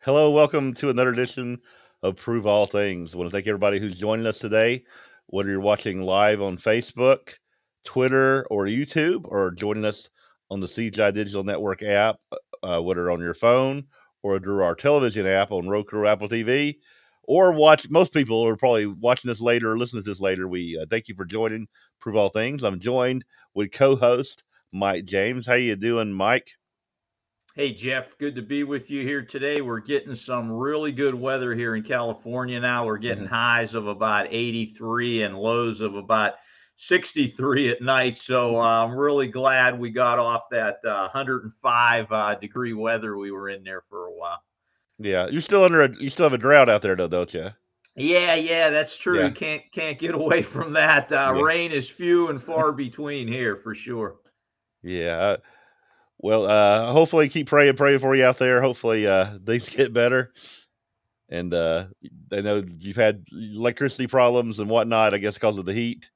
Hello, welcome to another edition of Prove All Things. I want to thank everybody who's joining us today, whether you're watching live on Facebook, Twitter, or YouTube, or joining us on the CGI Digital Network app, whether on your phone or through our television app on Roku or Apple TV, or watch. Most people are probably watching this later or listening to this later. We thank you for joining Prove All Things. I'm joined with co-host Mike James. How you doing, Mike? Hey, Jeff, good to be with you here today. We're getting some really good weather here in California now. We're getting Mhm. highs of about 83 and lows of about 63 at night. So I'm really glad we got off that 105 degree weather we were in there for a while. Yeah, you're still you still have a drought out there though, don't you? Yeah, that's true. Yeah, You can't get away from that. yeah, Rain is few and far between here for sure. yeah. Well, hopefully keep praying for you out there. Hopefully, things get better. And I know you've had electricity problems and whatnot. I guess because of the heat.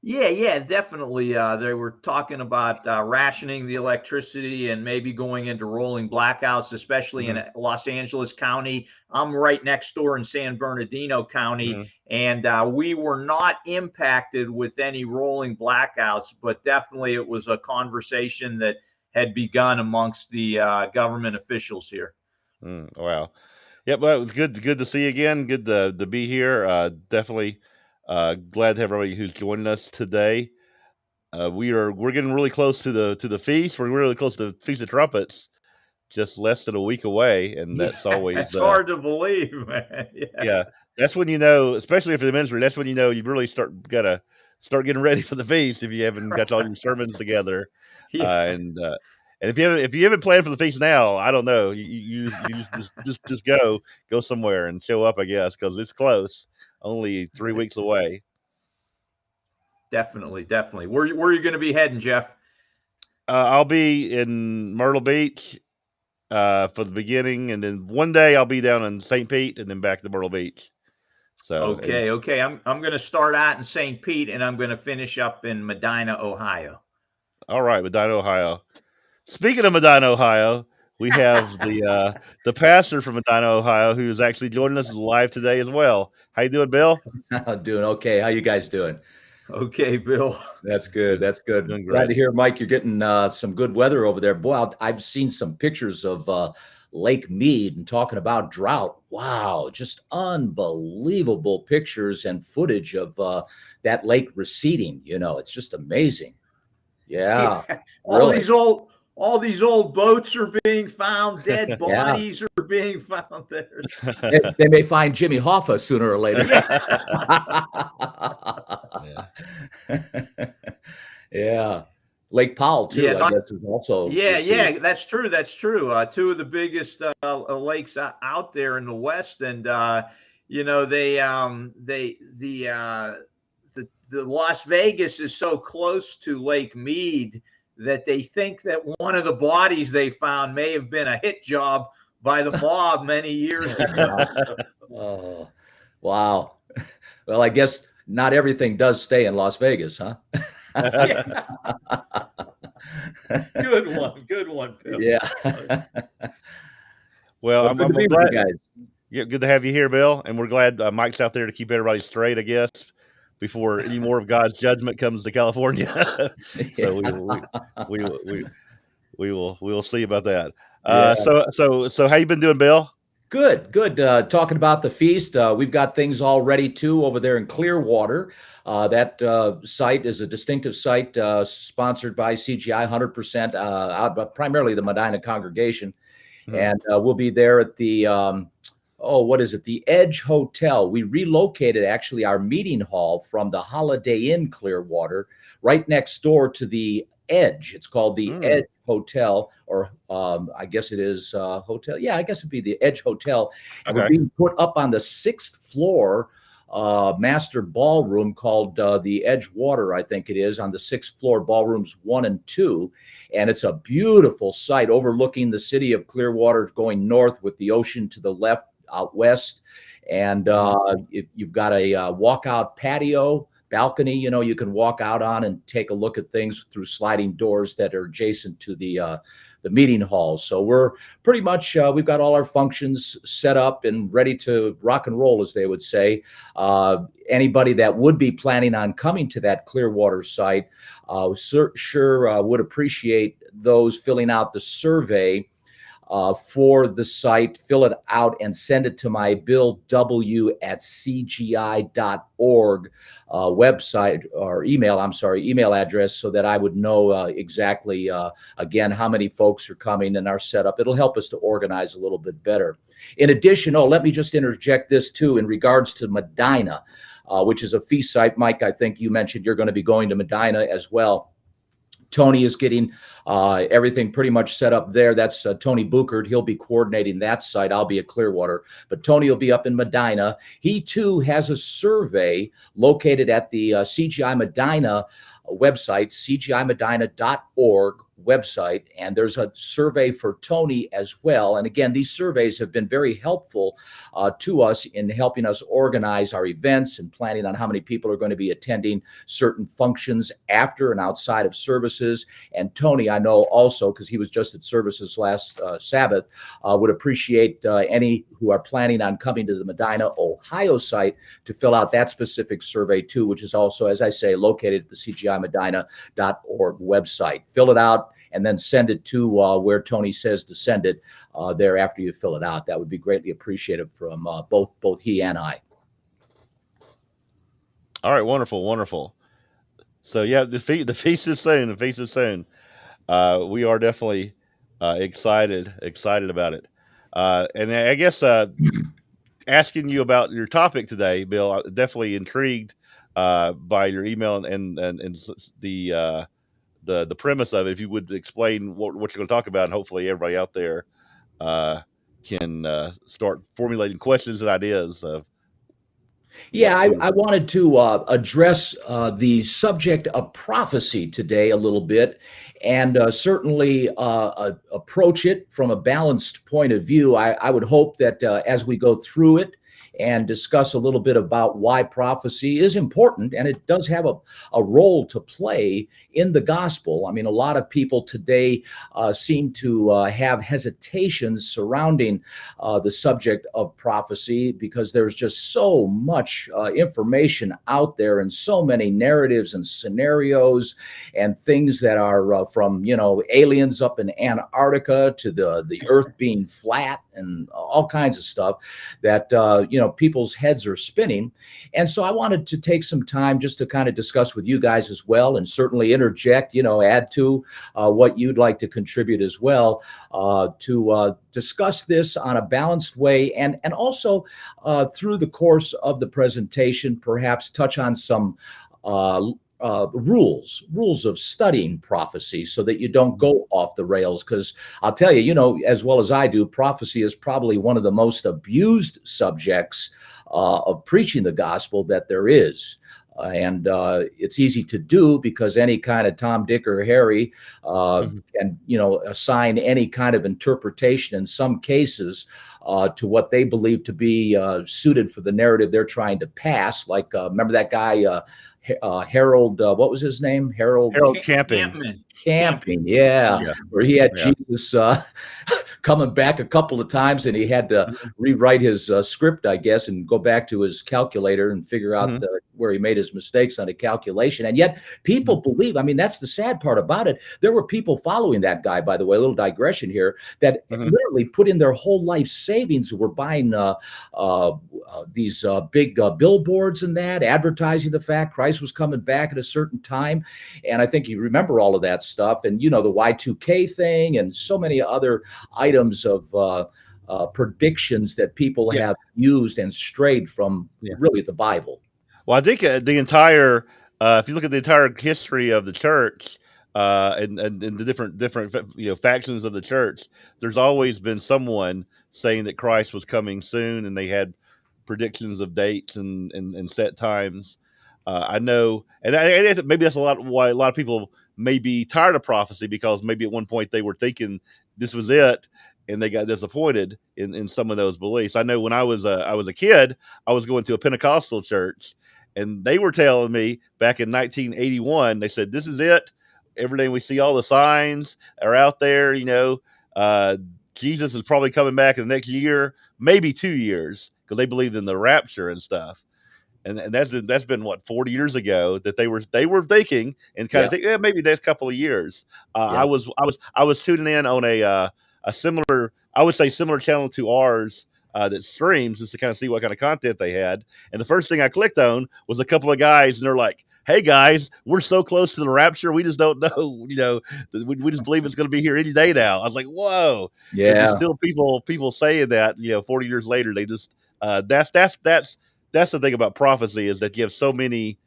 Yeah, definitely. They were talking about rationing the electricity and maybe going into rolling blackouts, especially Hmm. in Los Angeles County. I'm right next door in San Bernardino County, Hmm. and we were not impacted with any rolling blackouts, but definitely it was a conversation that had begun amongst the government officials here. Wow. Yep. Well, it was good to see you again. Good to be here. Definitely glad to have everybody who's joining us today. We're getting really close to the feast. We're really close to the Feast of Trumpets, just less than a week away, and Yeah, that's always it's hard to believe, man. Yeah, yeah. That's when you know, especially for the ministry. That's when you know you really gotta start getting ready for the feast if you haven't got all your sermons together, yeah. and if you haven't planned for the feast now, I don't know. You just go somewhere and show up, I guess, because it's close, only 3 weeks away. Definitely. Where are you going to be heading, Jeff? I'll be in Myrtle Beach for the beginning, and then one day I'll be down in St. Pete, and then back to Myrtle Beach. So, and Okay. I'm going to start out in St. Pete and I'm going to finish up in Medina, Ohio. all right, Medina, Ohio. Speaking of Medina, Ohio, we have the pastor from Medina, Ohio, who is actually joining us live today as well. How you doing, Bill? Doing okay. How you guys doing? Okay, Bill. That's good. Good, That's good. doing Glad great. to hear, Mike, you're getting some good weather over there. Boy, I've seen some pictures of Lake Mead and talking about drought. Wow, just unbelievable pictures and footage of that lake receding. It's just amazing. Yeah, Yeah. All really. these old all these old boats are being found, dead Yeah. bodies are being found there. They may find Jimmy Hoffa sooner or later. Yeah. Yeah. Yeah. Lake Powell, Yeah, too, I guess, is also receding. yeah, that's true. That's true. Two of the biggest lakes out there in the West, and the Las Vegas is so close to Lake Mead that they think that one of the bodies they found may have been a hit job by the mob many years ago. Wow. So, Oh, wow. Well, I guess not everything does stay in Las Vegas, huh? yeah, good one, Phil. Yeah. Well, Well, I'm, good to I'm be with you glad. guys. Yeah, good to have you here, Bill. And we're glad Mike's out there to keep everybody straight, I guess, before any more of God's judgment comes to California. So Yeah. we we will see about that. Yeah. So how you been doing, Bill? Good, good. Talking about the feast, we've got things all ready too over there in Clearwater. That site is a distinctive site sponsored by CGI 100%, but primarily the Medina congregation. Mhm. And we'll be there at the what is it? The Edge Hotel. We relocated actually our meeting hall from the Holiday Inn Clearwater right next door to the Edge. It's called the Mm, Edge Hotel, or I guess it is hotel. Yeah, I guess it'd be the Edge Hotel. And we're okay. being put up on the 6th floor master ballroom called the Edge Water, I think it is, on the 6th floor, ballrooms 1 and 2. And it's a beautiful site overlooking the city of Clearwater going north with the ocean to the left out west. And Mhm. you've got a walkout patio balcony, you can walk out on and take a look at things through sliding doors that are adjacent to the meeting hall. So we're pretty much, we've got all our functions set up and ready to rock and roll, as they would say. Anybody that would be planning on coming to that Clearwater site sure would appreciate those filling out the survey for the site. Fill it out and send it to my Bill W at cgi.org website or email address, so that I would know exactly, again, how many folks are coming and our setup. It'll help us to organize a little bit better. In addition, let me just interject this too in regards to Medina, which is a feast site. Mike, I think you mentioned you're going to be going to Medina as well. Tony is getting everything pretty much set up there. That's Tony Buchert. He'll be coordinating that site. I'll be at Clearwater, but Tony will be up in Medina. He too has a survey located at the CGI Medina website, cgimedina.org website, and there's a survey for Tony as well. And again, these surveys have been very helpful to us in helping us organize our events and planning on how many people are going to be attending certain functions after and outside of services. And Tony, I know also, because he was just at services last Sabbath, would appreciate any who are planning on coming to the Medina, Ohio site to fill out that specific survey too, which is also, as I say, located at the cgimedina.org website. Fill it out and then send it to where Tony says to send it there after you fill it out. That would be greatly appreciated from both he and I. All right, wonderful. So yeah, the feast is soon. The feast is soon. We are definitely excited about it. And I guess asking you about your topic today, Bill, I'm definitely intrigued by your email and the premise of it. If you would explain what you're going to talk about, and hopefully everybody out there can start formulating questions and ideas of. Yeah, I wanted to address the subject of prophecy today a little bit, and certainly approach it from a balanced point of view. I would hope that as we go through it and discuss a little bit about why prophecy is important, and it does have a role to play in the gospel. I mean, a lot of people today seem to have hesitations surrounding the subject of prophecy, because there's just so much information out there and so many narratives and scenarios and things that are from, aliens up in Antarctica to the earth being flat and all kinds of stuff that, people's heads are spinning. And so I wanted to take some time just to kind of discuss with you guys as well, and certainly interject, add to what you'd like to contribute as well, to discuss this on a balanced way, and also through the course of the presentation, perhaps touch on some rules of studying prophecy, so that you don't go off the rails. Because I'll tell you, as well as I do, prophecy is probably one of the most abused subjects of preaching the gospel that there is. And it's easy to do because any kind of Tom, Dick, or Harry can, assign any kind of interpretation in some cases to what they believe to be suited for the narrative they're trying to pass. Like, remember that guy, Harold, what was his name? Harold Camping. Yeah. Where he had Jesus coming back a couple of times, and he had to rewrite his script, I guess, and go back to his calculator and figure out where he made his mistakes on a calculation. And yet people believe, I mean, that's the sad part about it. There were people following that guy, by the way, a little digression here, that literally put in their whole life savings, who were buying these big billboards and that, advertising the fact Christ was coming back at a certain time. And I think you remember all of that stuff, and the Y2K thing, and so many other items of predictions that people have used and strayed from really the Bible. Well, I think the entire, if you look at the entire history of the church and the different factions of the church, there's always been someone saying that Christ was coming soon, and they had predictions of dates and set times. I know, and maybe that's why a lot of people may be tired of prophecy, because maybe at one point they were thinking this was it, and they got disappointed in some of those beliefs. I know when I was a kid, I was going to a Pentecostal church, And they were telling me back in 1981, they said, this is it. Everything we see, all the signs are out there, Jesus is probably coming back in the next year, maybe 2 years, because they believed in the rapture and stuff. And that's been what, 40 years ago that they were thinking and kind of think, yeah, maybe next couple of years. I was tuning in on a similar, I would say similar channel to ours that streams, just to kind of see what kind of content they had. And the first thing I clicked on was a couple of guys, and they're like, "Hey guys, we're so close to the rapture, we just don't know. We just believe it's going to be here any day now." I was like, "Whoa!" Yeah. There's still people saying that. 40 years later, they just that's the thing about prophecy, is that you have so many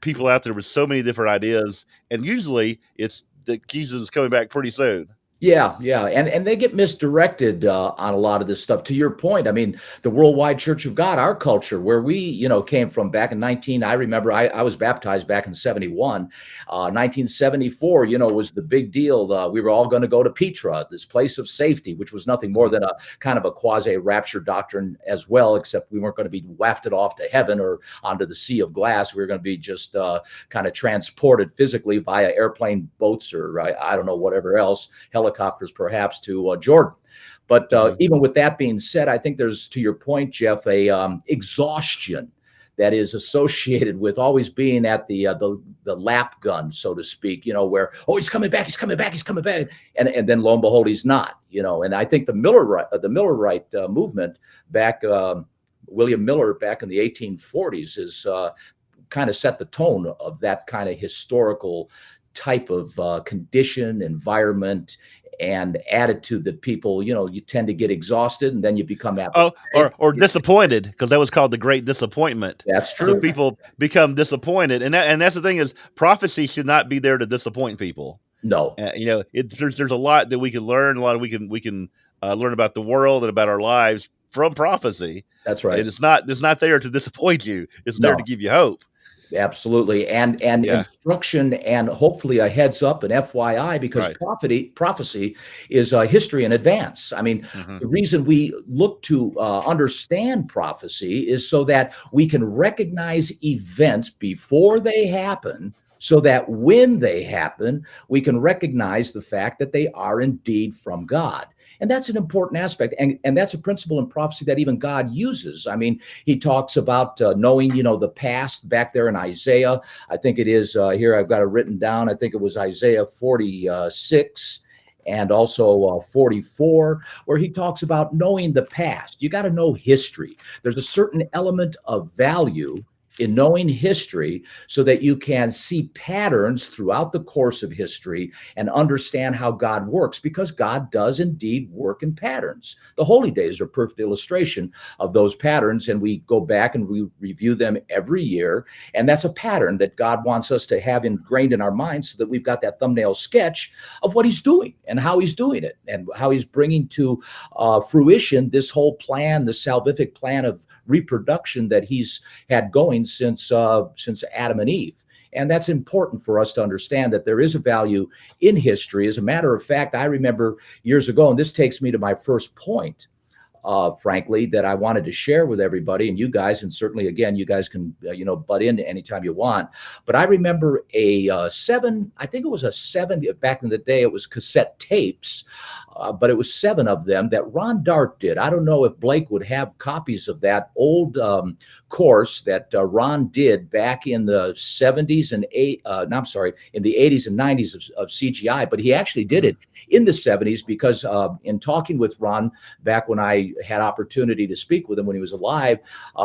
people out there with so many different ideas, and usually it's that Jesus is coming back pretty soon. Yeah, and they get misdirected on a lot of this stuff. To your point, I mean, the Worldwide Church of God, our culture, where we, came from back in I remember I was baptized back in 71. 1974, was the big deal. We were all going to go to Petra, this place of safety, which was nothing more than a kind of a quasi-rapture doctrine as well, except we weren't going to be wafted off to heaven or onto the sea of glass. We were going to be just kind of transported physically via airplane, boats, or I don't know, whatever else, helicopters perhaps, to Jordan. But even with that being said, I think there's, to your point, Jeff, a exhaustion that is associated with always being at the lap gun, so to speak, where, oh, he's coming back. And then lo and behold, he's not, and I think the Millerite movement back, William Miller back in the 1840s is kind of set the tone of that kind of historical type of condition, environment, and attitude that people, you tend to get exhausted and then you become or disappointed, because that was called the Great Disappointment. That's true. So people become disappointed, and that's the thing, is prophecy should not be there to disappoint people. No, there's a lot that we can learn, a lot we can learn about the world and about our lives from prophecy. That's right. And it's not there to disappoint you. It's there to give you hope. Absolutely. And instruction, and hopefully a heads up, and FYI, because prophecy is history in advance. I mean, the reason we look to understand prophecy is so that we can recognize events before they happen, so that when they happen, we can recognize the fact that they are indeed from God. And that's an important aspect. And that's a principle in prophecy that even God uses. I mean, he talks about knowing, the past back there in Isaiah. I think it is here, I've got it written down. I think it was Isaiah 46 and also 44, where he talks about knowing the past. You got to know history. There's a certain element of value in knowing history so that you can see patterns throughout the course of history and understand how God works, because God does indeed work in patterns. The holy days are a perfect illustration of those patterns, and we go back and we review them every year. And that's a pattern that God wants us to have ingrained in our minds, so that we've got that thumbnail sketch of what he's doing and how he's doing it and how he's bringing to fruition this whole plan, the salvific plan of reproduction that he's had going since Adam and Eve. And that's important for us to understand, that there is a value in history. As a matter of fact, I remember years ago, and this takes me to my first point, frankly, that I wanted to share with everybody and you guys, and certainly, again, you guys can, butt in anytime you want. But I remember I think it was a 7, back in the day, it was cassette tapes, but it was 7 of them that Ron Dart did. I don't know if Blake would have copies of that old course that Ron did back in the 70s and in the 80s and 90s of CGI, but he actually did it in the 70s, because in talking with Ron back when I had opportunity to speak with him when he was alive,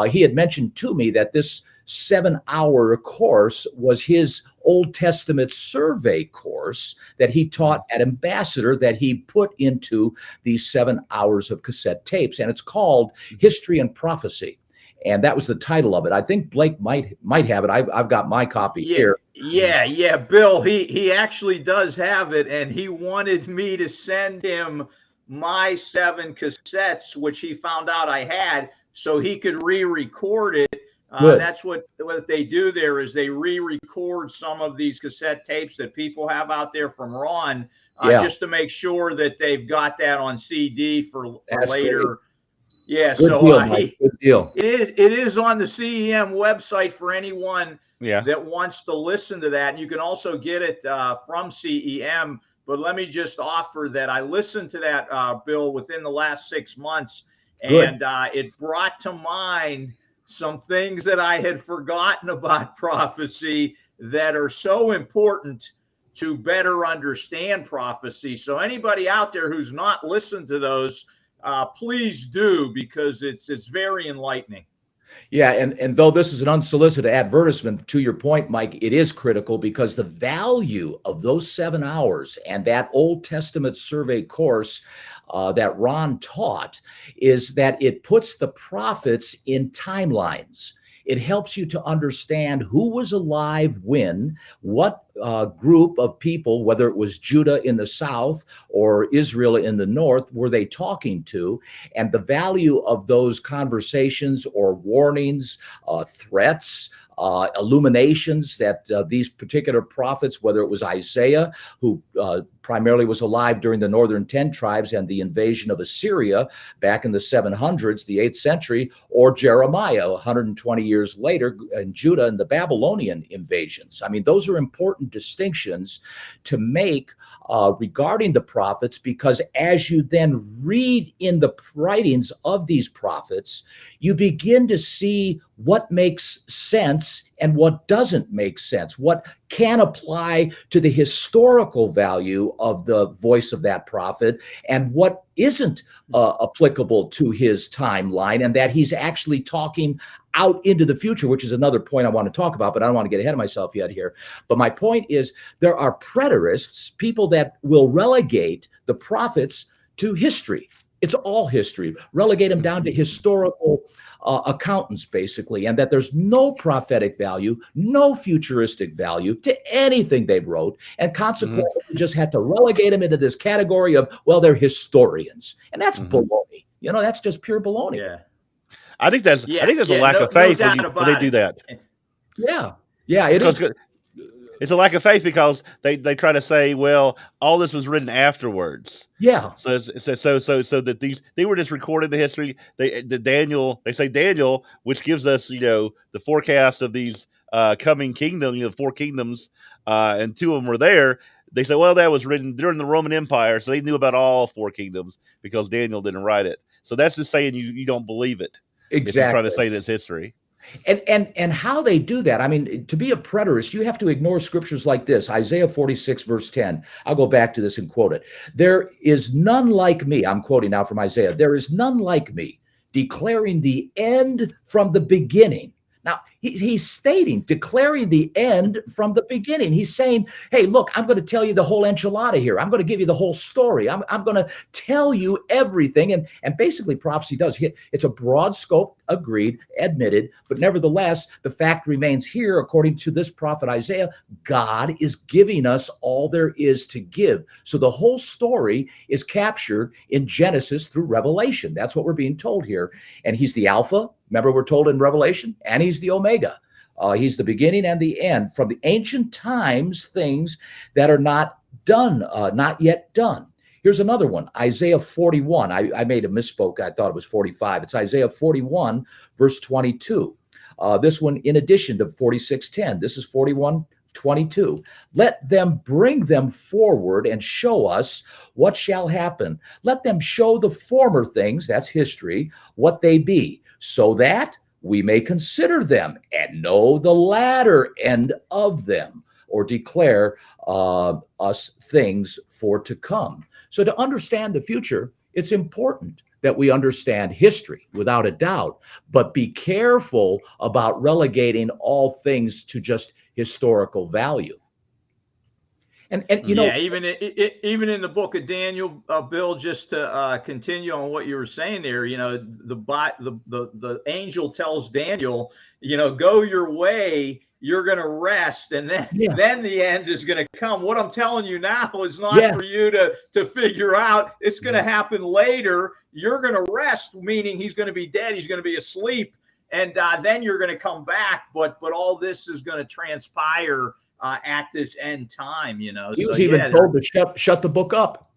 he had mentioned to me that this 7-hour course was his Old Testament survey course that he taught at Ambassador, that he put into these 7 hours of cassette tapes. And it's called History and Prophecy. And that was the title of it. I think Blake might have it. I've got my copy here. Yeah, Bill, he actually does have it, and he wanted me to send him my 7 cassettes, which he found out I had, so he could re-record it. That's what they do there, is they re-record some of these cassette tapes that people have out there from Ron, just to make sure that they've got that on CD for later. Yeah, Good so deal, Mike. Good deal. it is on the CEM website for anyone Yeah. that wants to listen to that. And you can also get it from CEM. But let me just offer that I listened to that, Bill, within the last 6 months, Good. and it brought to mind some things that I had forgotten about prophecy that are so important to better understand prophecy. So anybody out there who's not listened to those, please do, because it's very enlightening. Yeah, and though this is an unsolicited advertisement, to your point, Mike, it is critical because the value of those 7 hours and that Old Testament survey course that Ron taught is that it puts the prophets in timelines. It helps you to understand who was alive when, what group of people, whether it was Judah in the south or Israel in the north, were they talking to, and the value of those conversations or warnings, threats, illuminations that these particular prophets, whether it was Isaiah, who primarily was alive during the northern 10 tribes and the invasion of Assyria back in the 700s, the 8th century, or Jeremiah 120 years later in Judah and the Babylonian invasions. I mean, those are important distinctions to make regarding the prophets, because as you then read in the writings of these prophets, you begin to see what makes sense and what doesn't make sense, what can apply to the historical value of the voice of that prophet, and what isn't applicable to his timeline, and that he's actually talking out into the future, which is another point I want to talk about, but I don't want to get ahead of myself yet here. But my point is, there are preterists, people that will relegate the prophets to history. It's all history, relegate them down to historical accountants, basically, and that there's no prophetic value, no futuristic value to anything they wrote, and consequently just had to relegate them into this category of, well, they're historians. And that's baloney. You know, that's just pure baloney. Yeah. I think there's a lack of faith when they do that. Yeah, it is. It's a lack of faith because they try to say, well, all this was written afterwards. Yeah. So that they were just recording the history. They say Daniel, which gives us, the forecast of these coming kingdom, 4 kingdoms, and 2 of them were there. They say, well, that was written during the Roman Empire, so they knew about all 4 kingdoms because Daniel didn't write it. So that's just saying you don't believe it. Exactly. If you're trying to say this history. And how they do that, I mean, to be a preterist, you have to ignore scriptures like this. Isaiah 46, verse 10. I'll go back to this and quote it. There is none like me. I'm quoting now from Isaiah. There is none like me, declaring the end from the beginning. Now, he's stating, declaring the end from the beginning. He's saying, hey, look, I'm going to tell you the whole enchilada here. I'm going to give you the whole story. I'm going to tell you everything. And basically, prophecy does hit. It's a broad scope, agreed, admitted. But nevertheless, the fact remains here, according to this prophet Isaiah, God is giving us all there is to give. So the whole story is captured in Genesis through Revelation. That's what we're being told here. And he's the Alpha. Remember, we're told in Revelation, and he's the Omega. He's the beginning and the end. From the ancient times, things that are not done, not yet done. Here's another one, Isaiah 41. I made a misspoke. I thought it was 45. It's Isaiah 41, verse 22. This one, in addition to 46:10, this is 41:22. Let them bring them forward and show us what shall happen. Let them show the former things, that's history, what they be, so that we may consider them and know the latter end of them, or declare us things for to come. So to understand the future, it's important that we understand history, without a doubt, but be careful about relegating all things to just historical value. And even in the book of Daniel, Bill, just to continue on what you were saying there, the angel tells Daniel, go your way, you're going to rest, and then the end is going to come. What I'm telling you now is not for you to figure out. It's going to happen later. You're going to rest, meaning he's going to be dead. He's going to be asleep, and then you're going to come back. But all this is going to transpire at this end time, He was even told to shut the book up.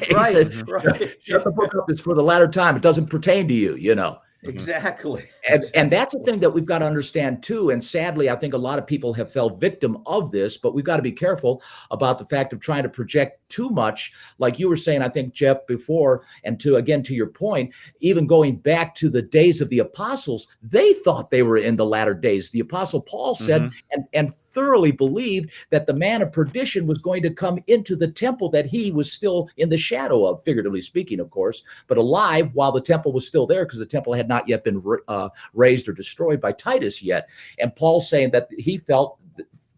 He Right, said, right. shut the book up. It's for the latter time. It doesn't pertain to you, you know. Exactly. And that's a thing that we've got to understand too. And sadly, I think a lot of people have fell victim of this, but we've got to be careful about the fact of trying to project too much. Like you were saying, I think, Jeff, before, and to your point, even going back to the days of the apostles, they thought they were in the latter days. The apostle Paul said, and thoroughly believed that the man of perdition was going to come into the temple that he was still in the shadow of, figuratively speaking, of course, but alive while the temple was still there, because the temple had not yet been razed or destroyed by Titus yet. And Paul's saying that he felt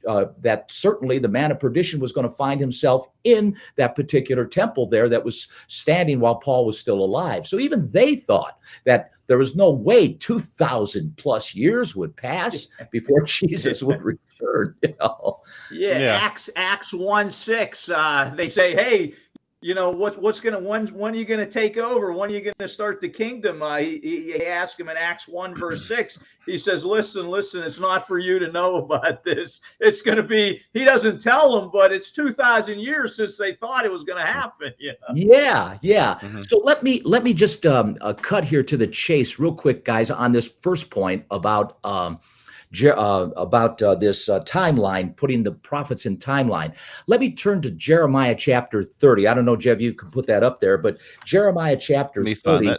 that certainly the man of perdition was going to find himself in that particular temple there that was standing while Paul was still alive. So even they thought that there was no way 2,000 plus years would pass before Jesus would return. You know? Yeah. Acts 1:6. They say, hey, you know, when are you gonna take over? When are you gonna start the kingdom? He asked him in Acts 1:6. He says, listen, it's not for you to know about this. It's gonna be, he doesn't tell them, but it's 2,000 years since they thought it was gonna happen. You know? Yeah. So let me just cut here to the chase real quick, guys, on this first point about this timeline, putting the prophets in timeline. Let me turn to Jeremiah chapter 30. I don't know, Jeff, you can put that up there, but Jeremiah chapter 30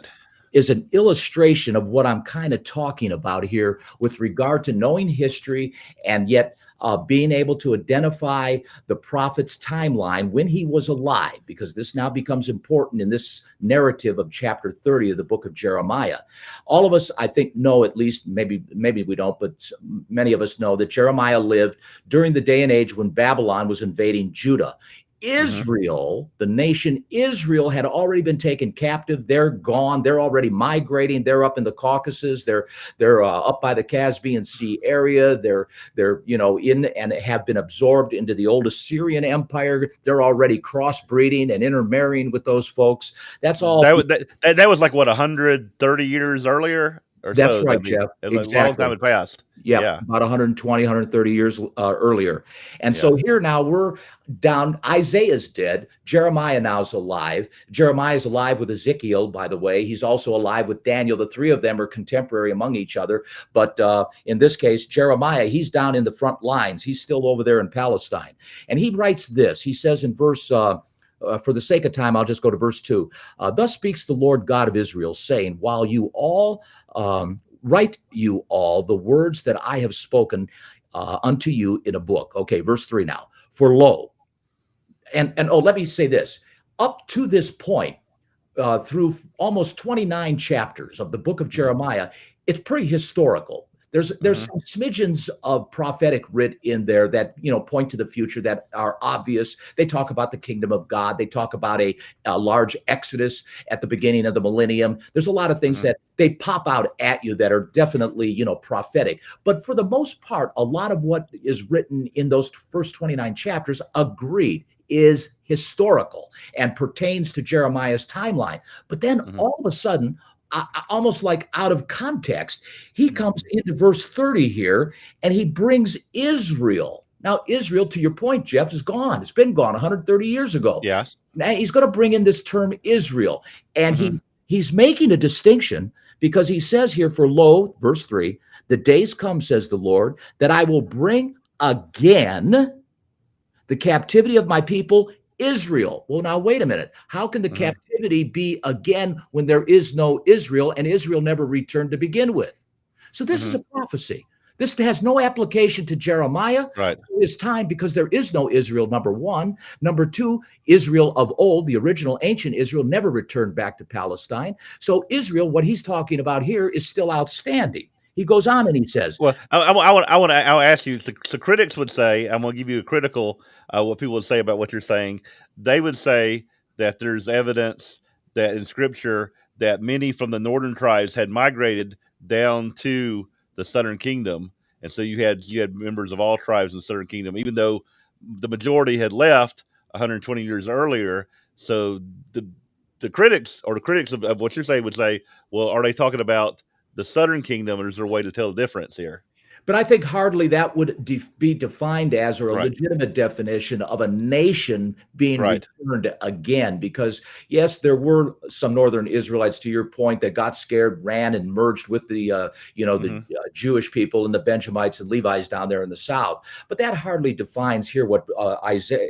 is an illustration of what I'm kind of talking about here with regard to knowing history and yet being able to identify the prophet's timeline when he was alive, because this now becomes important in this narrative of chapter 30 of the book of Jeremiah. All of us, I think, know, at least maybe we don't, but many of us know that Jeremiah lived during the day and age when Babylon was invading Judah. Israel, the nation Israel, had already been taken captive. They're gone. They're already migrating. They're up in the Caucasus. They're up by the Caspian Sea area. They're in and have been absorbed into the old Assyrian Empire. They're already crossbreeding and intermarrying with those folks. That's all. That was like what, 130 years earlier? That's right, Jeff. Exactly. A long time had passed. Yeah, about 120, 130 years earlier. And so here now we're down. Isaiah's dead. Jeremiah now is alive. Jeremiah's alive with Ezekiel, by the way. He's also alive with Daniel. The three of them are contemporary among each other. But in this case, Jeremiah, he's down in the front lines. He's still over there in Palestine. And he writes this. He says in verse for the sake of time, I'll just go to verse 2. Thus speaks the Lord God of Israel, saying, while you all write you all the words that I have spoken unto you in a book. Okay, verse 3 now. For lo, and let me say this. Up to this point, through almost 29 chapters of the book of Jeremiah, it's pretty historical. There's some smidgens of prophetic writ in there that, point to the future that are obvious. They talk about the kingdom of God. They talk about a large exodus at the beginning of the millennium. There's a lot of things that they pop out at you that are definitely, prophetic. But for the most part, a lot of what is written in those first 29 chapters, agreed, is historical and pertains to Jeremiah's timeline. But then all of a sudden, almost like out of context, he comes into verse 30 here and he brings Israel. Now, Israel, to your point, Jeff, is gone. It's been gone 130 years ago. Yes. Now he's going to bring in this term Israel. And he's making a distinction because he says here, for lo, verse 3, the days come, says the Lord, that I will bring again the captivity of my people Israel. Well, now, wait a minute. How can the captivity be again when there is no Israel and Israel never returned to begin with? So this is a prophecy. This has no application to Jeremiah. Right. It's time because there is no Israel, number one. Number two, Israel of old, the original ancient Israel, never returned back to Palestine. So Israel, what he's talking about here, is still outstanding. He goes on and he says, well, I'll ask you, so critics would say, I'm going to give you a critical, what people would say about what you're saying. They would say that there's evidence that in scripture that many from the northern tribes had migrated down to the southern kingdom. And so you had members of all tribes in the southern kingdom, even though the majority had left 120 years earlier. So the critics of what you're saying would say, well, are they talking about the southern kingdom, or is there a way to tell the difference here? But I think hardly that would be defined as, or a Right. legitimate definition of a nation being Right. returned again. Because yes, there were some northern Israelites, to your point, that got scared, ran, and merged with the Jewish people and the Benjamites and Levites down there in the south. But that hardly defines here what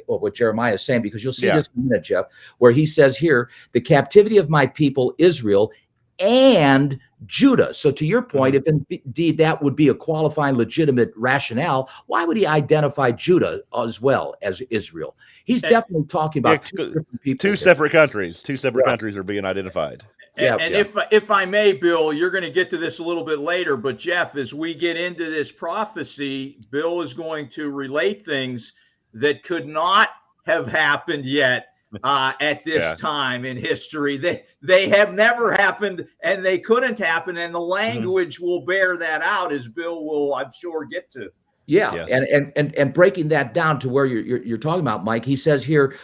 what Jeremiah is saying, because you'll see this in a minute, Jeff, where he says here, the captivity of my people Israel and Judah. So to your point, if indeed that would be a qualifying legitimate rationale, why would he identify Judah as well as Israel? He's definitely talking about two different people. Two separate countries. Two separate countries are being identified. And if I may, Bill, you're going to get to this a little bit later, but Jeff, as we get into this prophecy, Bill is going to relate things that could not have happened yet at this time in history. They have never happened, and they couldn't happen, and the language will bear that out, as Bill will, I'm sure, get to. Yeah, and breaking that down to where you're talking about, Mike, he says here,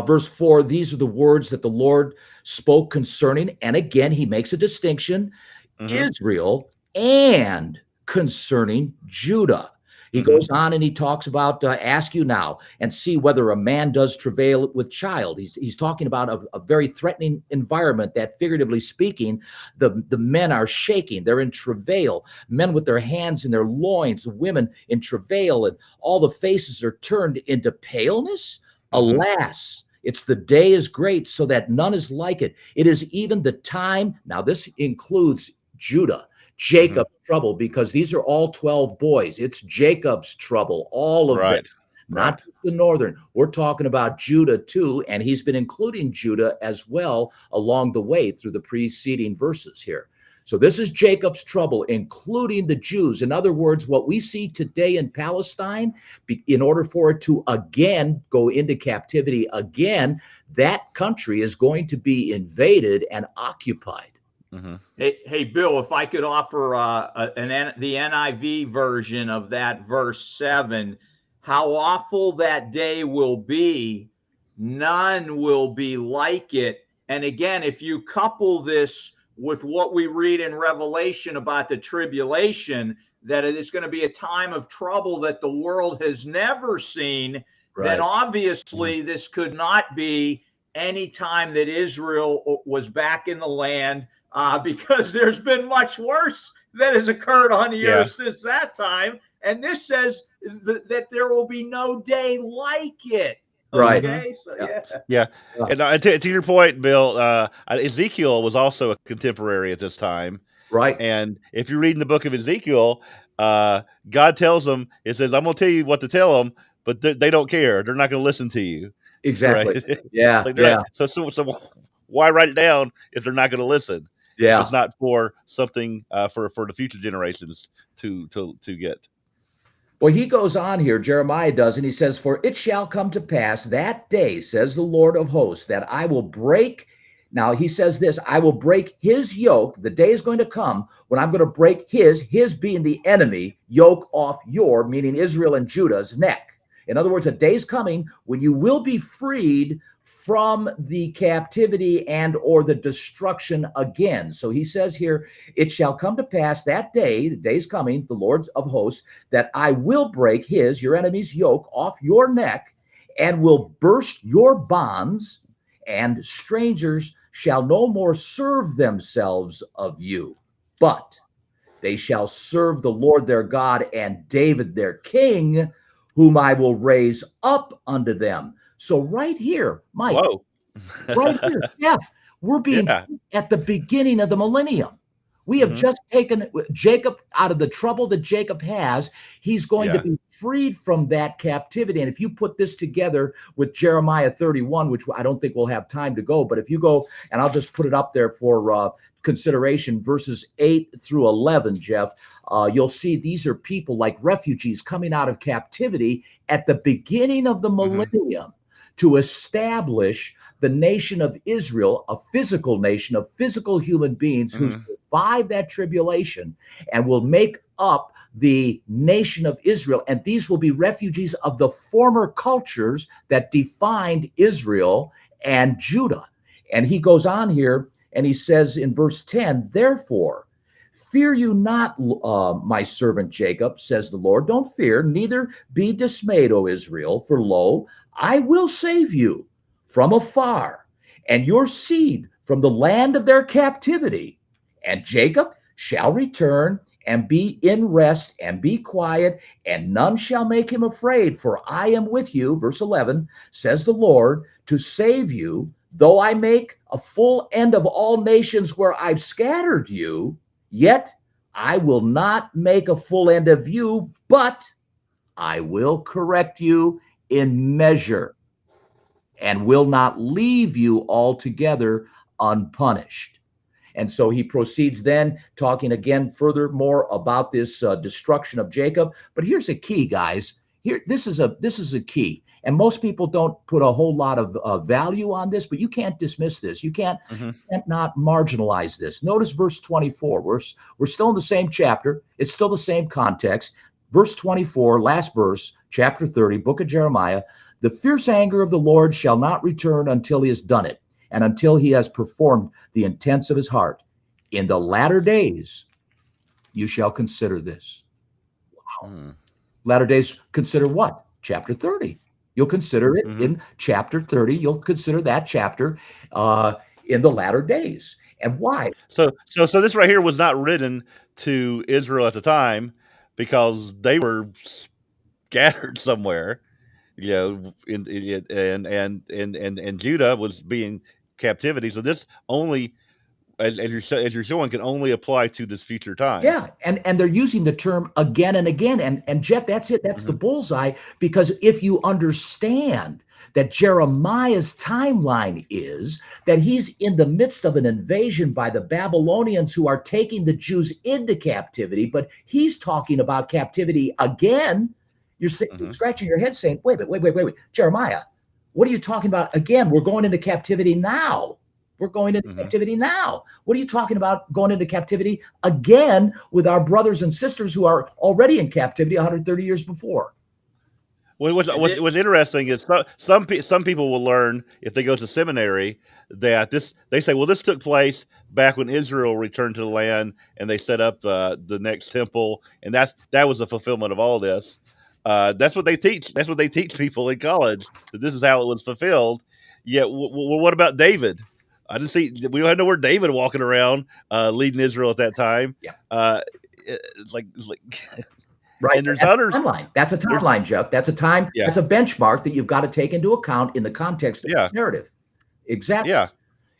verse 4, these are the words that the Lord spoke concerning, and again, he makes a distinction, Israel and concerning Judah. He goes on and he talks about, ask you now and see whether a man does travail with child. He's talking about a very threatening environment that, figuratively speaking, the men are shaking. They're in travail. Men with their hands in their loins, women in travail, and all the faces are turned into paleness. Alas, it's the day is great, so that none is like it. It is even the time. Now, this includes Judah. Jacob's trouble, because these are all 12 boys. It's Jacob's trouble, all of them, not just the northern. We're talking about Judah too, and he's been including Judah as well along the way through the preceding verses here. So this is Jacob's trouble, including the Jews. In other words, what we see today in Palestine, in order for it to again go into captivity again, that country is going to be invaded and occupied. Hey, Bill, if I could offer the NIV version of that verse 7, how awful that day will be, none will be like it. And again, if you couple this with what we read in Revelation about the tribulation, that it is going to be a time of trouble that the world has never seen, then obviously this could not be any time that Israel was back in the land. Because there's been much worse that has occurred on the earth since that time. And this says that there will be no day like it. Okay? And to your point, Bill, Ezekiel was also a contemporary at this time. Right. And if you're reading the book of Ezekiel, God tells them, it says, I'm going to tell you what to tell them, but they don't care. They're not going to listen to you. Exactly. Right? So why write it down if they're not going to listen? Yeah, it's not for something for the future generations to get. Well, he goes on here, Jeremiah does, and he says, for it shall come to pass that day, says the Lord of hosts, that I will break. Now he says this, I will break his yoke. The day is going to come when I'm going to break his being the enemy, yoke off your, meaning Israel and Judah's neck. In other words, a day is coming when you will be freed from the captivity and or the destruction again. So he says here, it shall come to pass that day, the day's coming, the Lord of hosts, that I will break your enemy's yoke off your neck and will burst your bonds, and strangers shall no more serve themselves of you, but they shall serve the Lord their God and David their king, whom I will raise up unto them. So right here, Mike, right here, Jeff, we're being at the beginning of the millennium. We have just taken Jacob out of the trouble that Jacob has. He's going to be freed from that captivity. And if you put this together with Jeremiah 31, which I don't think we'll have time to go, but if you go, and I'll just put it up there for consideration, verses 8 through 11, Jeff, you'll see these are people like refugees coming out of captivity at the beginning of the millennium to establish the nation of Israel, a physical nation of physical human beings who survive that tribulation and will make up the nation of Israel. And these will be refugees of the former cultures that defined Israel and Judah. And he goes on here and he says in verse 10, therefore, Fear you not, my servant Jacob, says the Lord. Don't fear, neither be dismayed, O Israel, for lo, I will save you from afar, and your seed from the land of their captivity. And Jacob shall return and be in rest and be quiet, and none shall make him afraid, for I am with you, verse 11, says the Lord, to save you, though I make a full end of all nations where I've scattered you, yet I will not make a full end of you, but I will correct you in measure and will not leave you altogether unpunished. And so he proceeds then, talking again furthermore about this destruction of Jacob. But here's a key, guys. Here, this is a key. And most people don't put a whole lot of value on this, but you can't dismiss this. You can't not marginalize this. Notice verse 24. We're still in the same chapter. It's still the same context. Verse 24, last verse, chapter 30, book of Jeremiah. The fierce anger of the Lord shall not return until he has done it, and until he has performed the intents of his heart. In the latter days, you shall consider this. Wow. Latter days, consider what? Chapter 30. You'll consider it in chapter 30. You'll consider that chapter in the latter days. And why? So this right here was not written to Israel at the time because they were scattered somewhere, you know, and Judah was being captivity. So this only, as you're showing, can only apply to this future time. Yeah, and they're using the term again and again. And Jeff, that's it. That's the bullseye. Because if you understand that Jeremiah's timeline is that he's in the midst of an invasion by the Babylonians who are taking the Jews into captivity, but he's talking about captivity again. You're scratching your head saying, wait, Jeremiah, what are you talking about again? We're going into captivity now. We're going into captivity now. What are you talking about going into captivity again with our brothers and sisters who are already in captivity 130 years before? Well, what's interesting is some people will learn if they go to seminary that they say, well, this took place back when Israel returned to the land and they set up the next temple, and that was the fulfillment of all this. That's what they teach. That's what they teach people in college, that this is how it was fulfilled. Yet, what about David? I just see we don't know where David walking around leading Israel at that time. Yeah. Like right. And there's others. Timeline. That's a timeline, Jeff. That's a time. Yeah. That's a benchmark that you've got to take into account in the context of the narrative. Exactly. Yeah.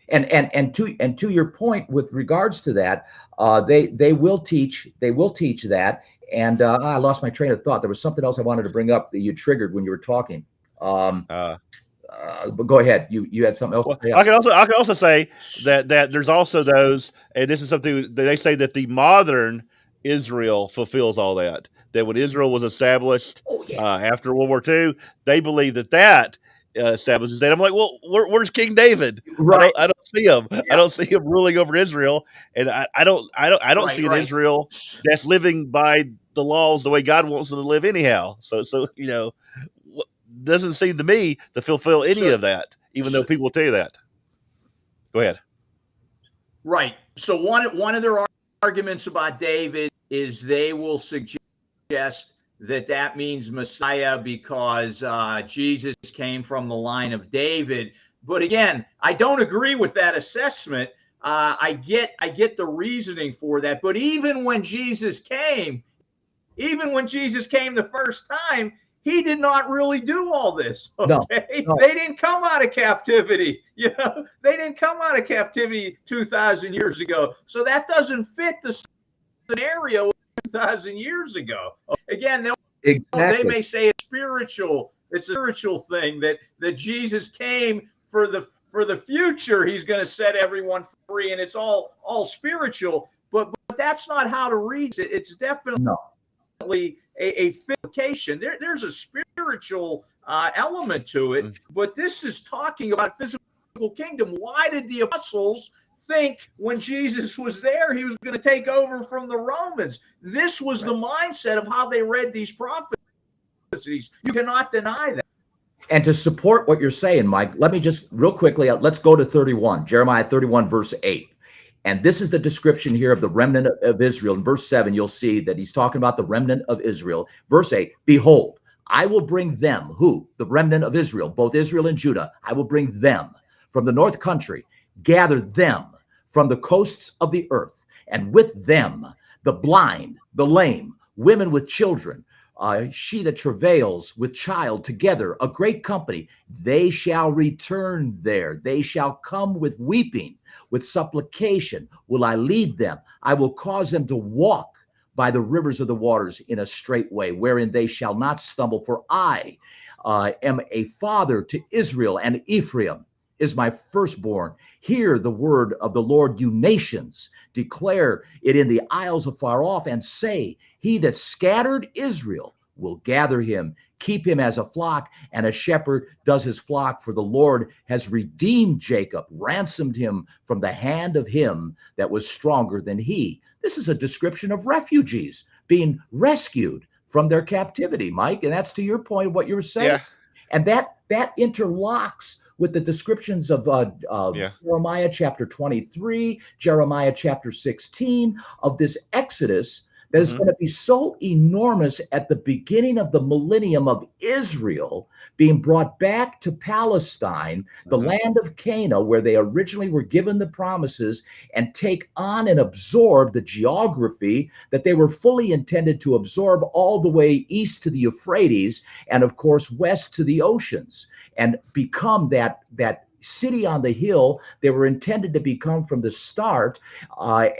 And to your point with regards to that, they will teach that. And I lost my train of thought. There was something else I wanted to bring up that you triggered when you were talking. But go ahead. You had something else. Well, I can also say that there's also those, and this is something that they say that the modern Israel fulfills all that. That when Israel was established after World War II, they believe that establishes that. I'm like, well, where's King David? Right. I don't see him. Yeah. I don't see him ruling over Israel, and I don't see an Israel that's living by the laws the way God wants them to live anyhow. So you know, doesn't seem to me to fulfill any of that, even though people tell you that. Go ahead. Right. So one of their arguments about David is they will suggest that means Messiah because Jesus came from the line of David. But again, I don't agree with that assessment. I get the reasoning for that. But even when Jesus came the first time, he did not really do all this. Okay, no. They didn't come out of captivity. You know, they didn't come out of captivity 2,000 years ago. So that doesn't fit the scenario 2,000 years ago. Again, they may say it's spiritual. It's a spiritual thing that Jesus came for the future. He's going to set everyone free, and it's all spiritual. But that's not how to read it. It's definitely a physification. There's a spiritual element to it, but this is talking about a physical kingdom. Why did the apostles think when Jesus was there, he was going to take over from the Romans? This was the mindset of how they read these prophecies. You cannot deny that. And to support what you're saying, Mike, let me just real quickly, let's go to 31, Jeremiah 31, verse 8. And this is the description here of the remnant of Israel. In verse 7, you'll see that he's talking about the remnant of Israel. Verse 8, behold, I will bring them, who? The remnant of Israel, both Israel and Judah. I will bring them from the north country, gather them from the coasts of the earth, and with them the blind, the lame, women with children, she that travails with child together, a great company. They shall return there. They shall come with weeping, with supplication will I lead them. I will cause them to walk by the rivers of the waters in a straight way, wherein they shall not stumble. For I am a father to Israel, and Ephraim is my firstborn. Hear the word of the Lord, you nations. Declare it in the isles afar off, and say, he that scattered Israel will gather him, keep him as a flock, and a shepherd does his flock. For the Lord has redeemed Jacob, ransomed him from the hand of him that was stronger than he. This is a description of refugees being rescued from their captivity, Mike. And that's to your point, what you were saying. Yeah. And that interlocks with the descriptions of Jeremiah chapter 23, Jeremiah chapter 16, of this Exodus that is going to be so enormous at the beginning of the millennium of Israel being brought back to Palestine, the land of Canaan, where they originally were given the promises, and take on and absorb the geography that they were fully intended to absorb all the way east to the Euphrates and, of course, west to the oceans, and become that city on the hill they were intended to become from the start,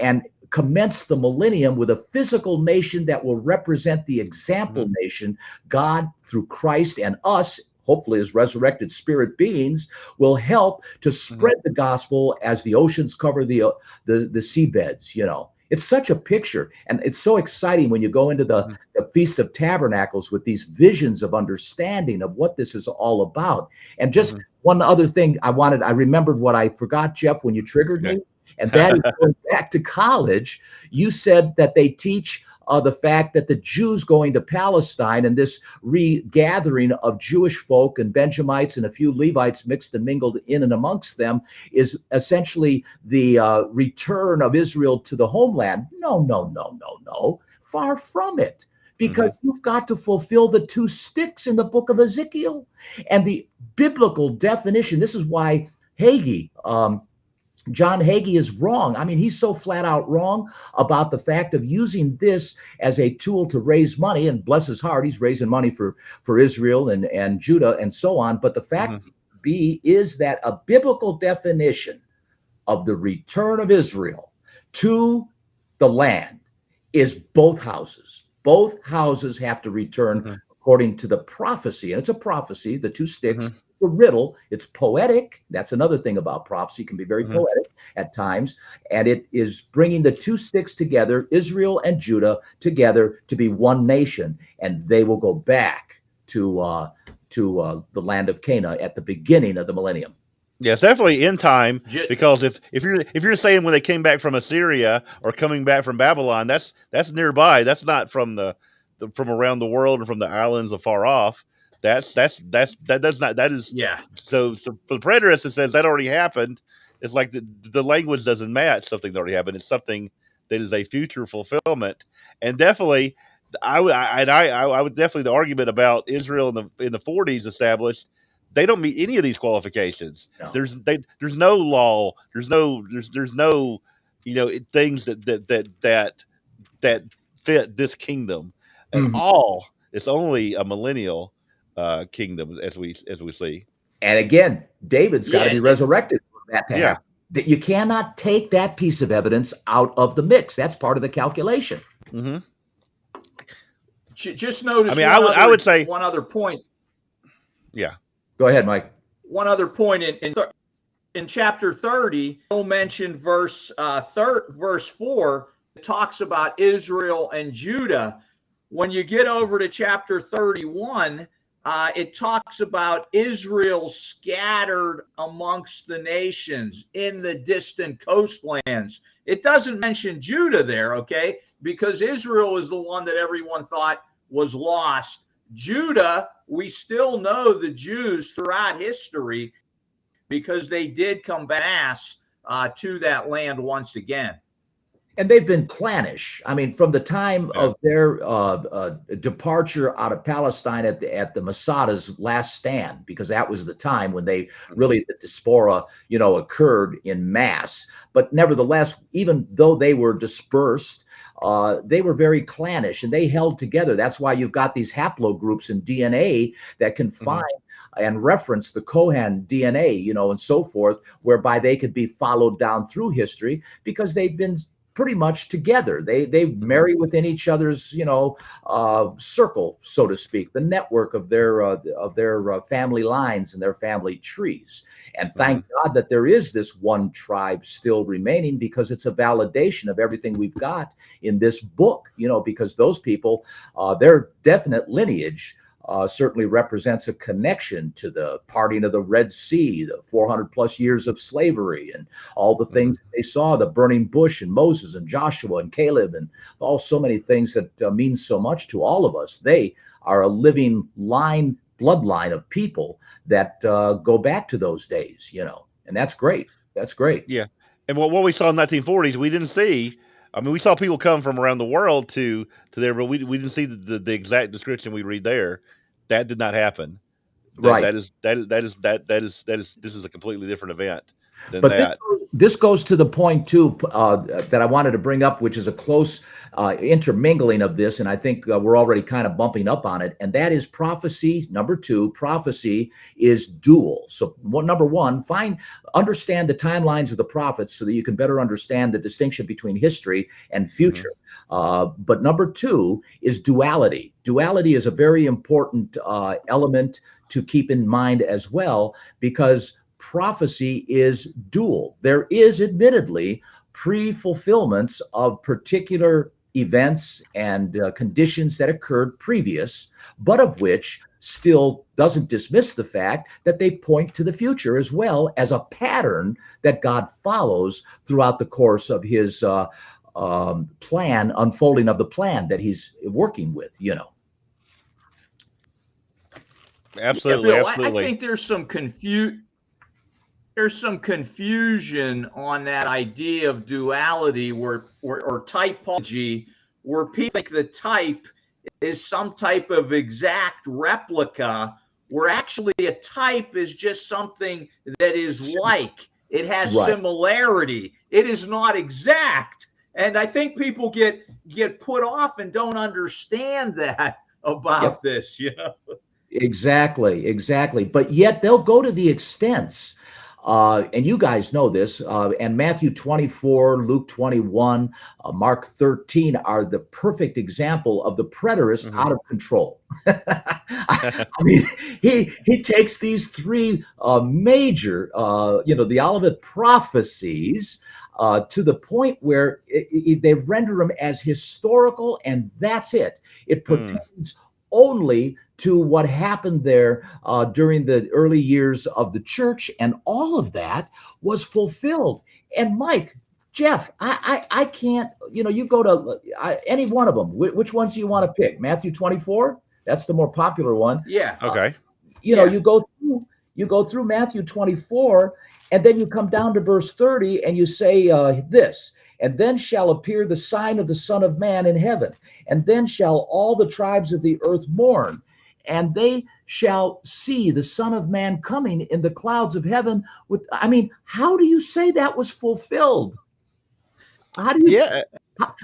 and commence the millennium with a physical nation that will represent the example nation. God, through Christ and us, hopefully as resurrected spirit beings, will help to spread the gospel as the oceans cover the seabeds. You know, it's such a picture, and it's so exciting when you go into the Feast of Tabernacles with these visions of understanding of what this is all about. And just one other thing I remembered what I forgot, Jeff, when you triggered me. And that is going back to college. You said that they teach the fact that the Jews going to Palestine and this regathering of Jewish folk and Benjamites and a few Levites mixed and mingled in and amongst them is essentially the return of Israel to the homeland. No. Far from it. Because you've got to fulfill the two sticks in the book of Ezekiel. And the biblical definition, this is why Hagee, John Hagee, is wrong. I mean, he's so flat out wrong about the fact of using this as a tool to raise money. And bless his heart, he's raising money for Israel and Judah and so on. But the fact is that a biblical definition of the return of Israel to the land is both houses. Both houses have to return according to the prophecy. And it's a prophecy, the two sticks. It's a riddle. It's poetic. That's another thing about prophecy. It can be very poetic at times. And it is bringing the two sticks together, Israel and Judah together, to be one nation. And they will go back to the land of Canaan at the beginning of the millennium. Yeah, it's definitely in time, because if you're saying when they came back from Assyria or coming back from Babylon, that's nearby. That's not from from around the world and from the islands afar off. So for the preterist, it says that already happened. It's like the language doesn't match something that already happened. It's something that is a future fulfillment. And definitely, I would definitely, the argument about Israel in the 40s established, they don't meet any of these qualifications. No. There's no law. There's no things that fit this kingdom at all. It's only a millennial kingdom, as we see. And again, David's got to be resurrected for that to happen. That you cannot take that piece of evidence out of the mix. That's part of the calculation. Just notice. I mean, I would say one other point. Yeah. Go ahead, Mike. One other point in chapter 30, Bill mentioned verse 4. It talks about Israel and Judah. When you get over to chapter 31, it talks about Israel scattered amongst the nations in the distant coastlands. It doesn't mention Judah there, okay? Because Israel is the one that everyone thought was lost. Judah, we still know the Jews throughout history, because they did come back to that land once again. And they've been clannish. I mean, from the time of their departure out of Palestine at the Masada's last stand, because that was the time when they really, the diaspora, occurred in mass. But nevertheless, even though they were dispersed, they were very clannish and they held together. That's why you've got these haplogroups in DNA that can find and reference the Kohan DNA, and so forth, whereby they could be followed down through history because they've been pretty much together. They marry within each other's, circle, so to speak, the network of their family lines and their family trees. And thank God that there is this one tribe still remaining, because it's a validation of everything we've got in this book, because those people, their definite lineage certainly represents a connection to the parting of the Red Sea, the 400 plus years of slavery, and all the things that they saw, the burning bush and Moses and Joshua and Caleb, and so many things that mean so much to all of us. They are a living bloodline of people that go back to those days, and that's great. That's great. Yeah. And what we saw in the 1940s, we didn't see. I mean, we saw people come from around the world to there, but we didn't see the exact description we read there. That did not happen. Right. This is a completely different event than but that. This goes to the point too that I wanted to bring up, which is a close intermingling of this, and I think we're already kind of bumping up on it, and that is prophecy. Number two, prophecy is dual. So number one, understand the timelines of the prophets so that you can better understand the distinction between history and future. But number two is duality. Duality is a very important element to keep in mind as well, because prophecy is dual. There is admittedly pre-fulfillments of particular events and conditions that occurred previous, but of which still doesn't dismiss the fact that they point to the future as well as a pattern that God follows throughout the course of his plan, unfolding of the plan that he's working with, Absolutely, yeah, Bill, absolutely. I think there's some confusion on that idea of duality or typology, where people think the type is some type of exact replica, where actually a type is just something that is like. It has similarity. It is not exact. And I think people get put off and don't understand that about this, Exactly. But yet they'll go to the extents, and you guys know this, and Matthew 24, Luke 21, Mark 13 are the perfect example of the preterist out of control. I mean, he takes these three major, the Olivet prophecies, to the point where they render them as historical, and that's it. It pertains only to what happened there during the early years of the church, and all of that was fulfilled. And Mike, Jeff, I can't, you go to any one of them. Which ones do you want to pick? Matthew 24? That's the more popular one. Yeah. Okay. You go through Matthew 24, and then you come down to verse 30, and you say this: and then shall appear the sign of the Son of Man in heaven, and then shall all the tribes of the earth mourn, and they shall see the Son of Man coming in the clouds of heaven. How do you say that was fulfilled? How do you? Yeah.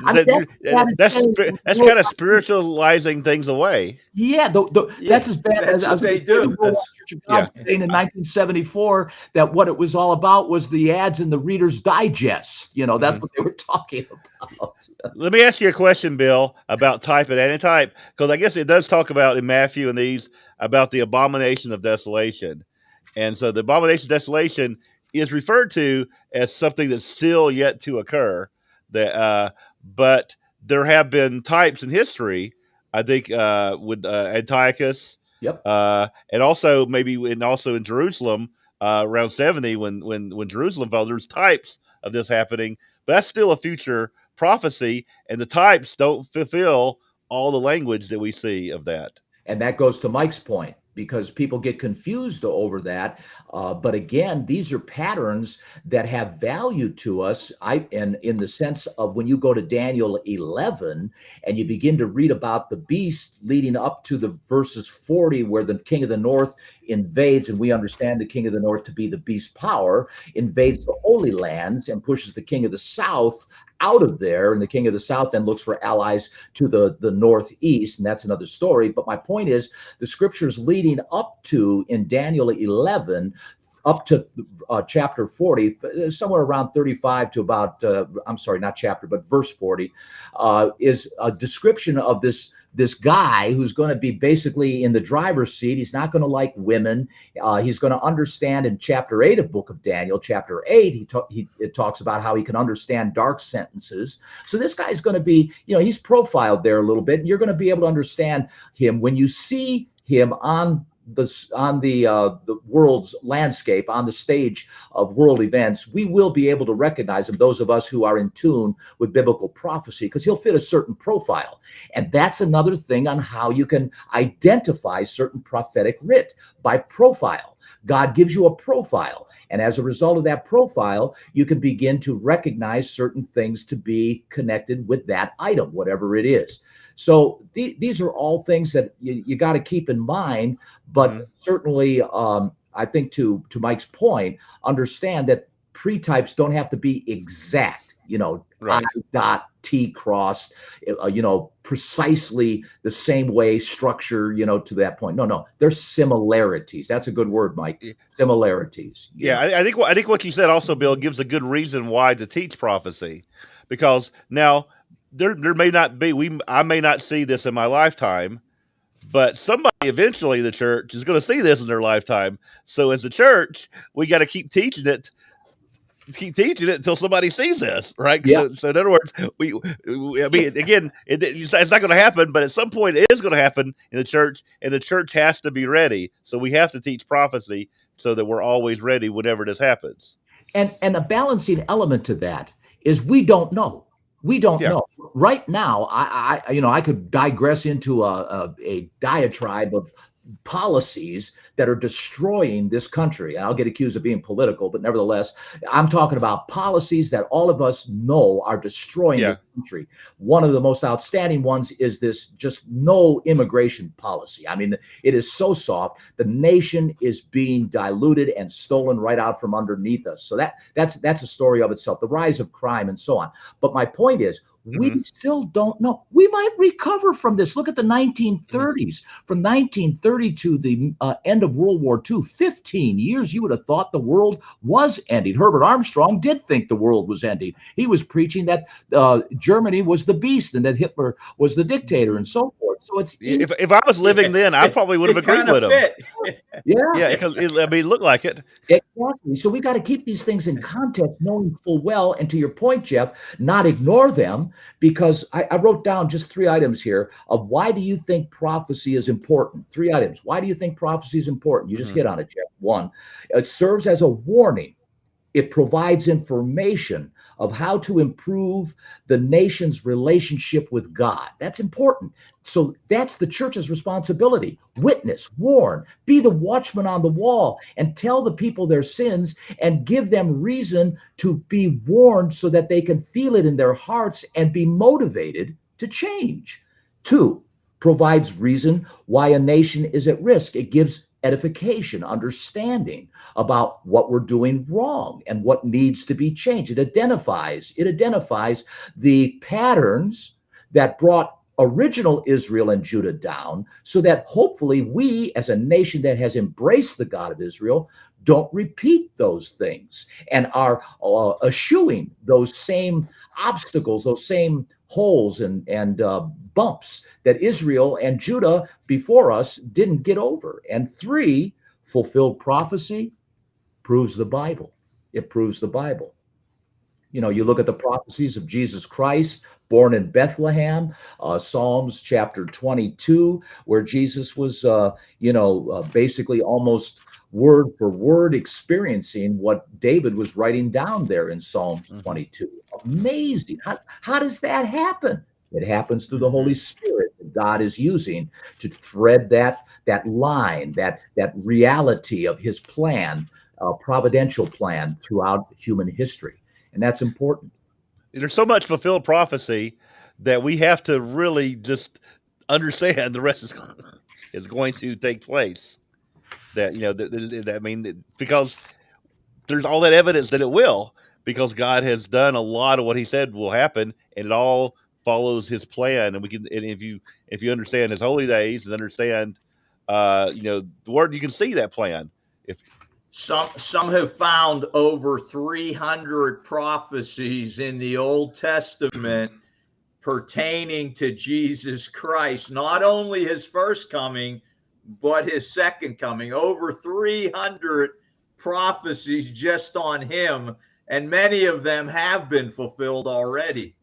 That's kind of spiritualizing things away. Yeah, that's as bad as they do. In 1974, that what it was all about was the ads in the Reader's Digest. That's what they were talking about. Let me ask you a question, Bill, about type and antitype, because I guess it does talk about in Matthew and these about the abomination of desolation. And so the abomination of desolation is referred to as something that's still yet to occur. But there have been types in history, I think, with Antiochus, and also in Jerusalem around 70 when Jerusalem fell. There's types of this happening, but that's still a future prophecy, and the types don't fulfill all the language that we see of that. And that goes to Mike's point. because people get confused over that. But again, these are patterns that have value to us. And in the sense of when you go to Daniel 11 and you begin to read about the beast leading up to the verses 40, where the king of the north invades, and we understand the king of the north to be the beast power, invades the Holy Lands and pushes the king of the south out of there. And the king of the south then looks for allies to the northeast, and that's another story. But my point is, the scriptures leading up to, in Daniel 11, up to chapter 40, somewhere around 35 to about, I'm sorry, not chapter, but verse 40, is a description of this guy who's going to be basically in the driver's seat. He's not going to like women. He's going to understand in chapter 8 of book of Daniel, chapter 8, it talks about how he can understand dark sentences. So this guy's going to be, he's profiled there a little bit. And you're going to be able to understand him when you see him on the world's landscape, on the stage of world events. We will be able to recognize him, those of us who are in tune with biblical prophecy, because he'll fit a certain profile. And that's another thing on how you can identify certain prophetic writ, by profile. God gives you a profile. And as a result of that profile, you can begin to recognize certain things to be connected with that item, whatever it is. So these are all things that you got to keep in mind. But certainly, I think to Mike's point, understand that pre-types don't have to be exact, Right. I dot T cross, precisely the same way, structure, to that point. No, there's similarities. That's a good word, Mike. Similarities. Yeah, I think what you said also, Bill, gives a good reason why to teach prophecy, because now there may not be, I may not see this in my lifetime, but somebody eventually, the church, is going to see this in their lifetime. So as the church, we got to keep teaching it until somebody sees this, right? Yeah. So in other words, I mean, again, it's not going to happen, but at some point it is going to happen in the church, and the church has to be ready. So we have to teach prophecy so that we're always ready whenever this happens. And a balancing element to that is we don't know. We don't know. Right now, I could digress into a diatribe of policies that are destroying this country. I'll get accused of being political, but nevertheless, I'm talking about policies that all of us know are destroying the country. One of the most outstanding ones is this just no immigration policy. I mean, it is so soft. The nation is being diluted and stolen right out from underneath us. So that's a story of itself, the rise of crime and so on. But my point is, we still don't know. We might recover from this. Look at the 1930s. From 1930 to the end of World War II, 15 years, you would have thought the world was ending. Herbert Armstrong did think the world was ending. He was preaching that Germany was the beast and that Hitler was the dictator and so forth. So it's if I was living then, I probably would have agreed with him. Yeah, because it looked like it. Exactly. So we got to keep these things in context, knowing full well, and to your point, Jeff, not ignore them, because I wrote down just 3 items here of why do you think prophecy is important? 3 items. Why do you think prophecy is important? You just hit on it, Jeff. 1, it serves as a warning. It provides information of how to improve the nation's relationship with God. That's important. So that's the church's responsibility. Witness, warn, be the watchman on the wall, and tell the people their sins and give them reason to be warned so that they can feel it in their hearts and be motivated to change. 2, provides reason why a nation is at risk. It gives edification, understanding about what we're doing wrong and what needs to be changed. It identifies the patterns that brought original Israel and Judah down, so that hopefully we, as a nation that has embraced the God of Israel, don't repeat those things and are eschewing those same obstacles, those same holes and bumps that Israel and Judah before us didn't get over. And 3, fulfilled prophecy proves the Bible. It proves the Bible. You look at the prophecies of Jesus Christ, born in Bethlehem, Psalms chapter 22, where Jesus was, basically almost word for word experiencing what David was writing down there in Psalms 22. Amazing. How does that happen? It happens through the Holy Spirit. that God is using to thread that line, that reality of his plan, providential plan throughout human history. And that's important. There's so much fulfilled prophecy that we have to really just understand the rest is going to take place. That, I mean, because there's all that evidence that it will, because God has done a lot of what he said will happen, and it all follows his plan. And if you understand his holy days and understand, the word, you can see that plan. If some have found over 300 prophecies in the Old Testament pertaining to Jesus Christ, not only his first coming, but his second coming. Over 300 prophecies just on him, and many of them have been fulfilled already.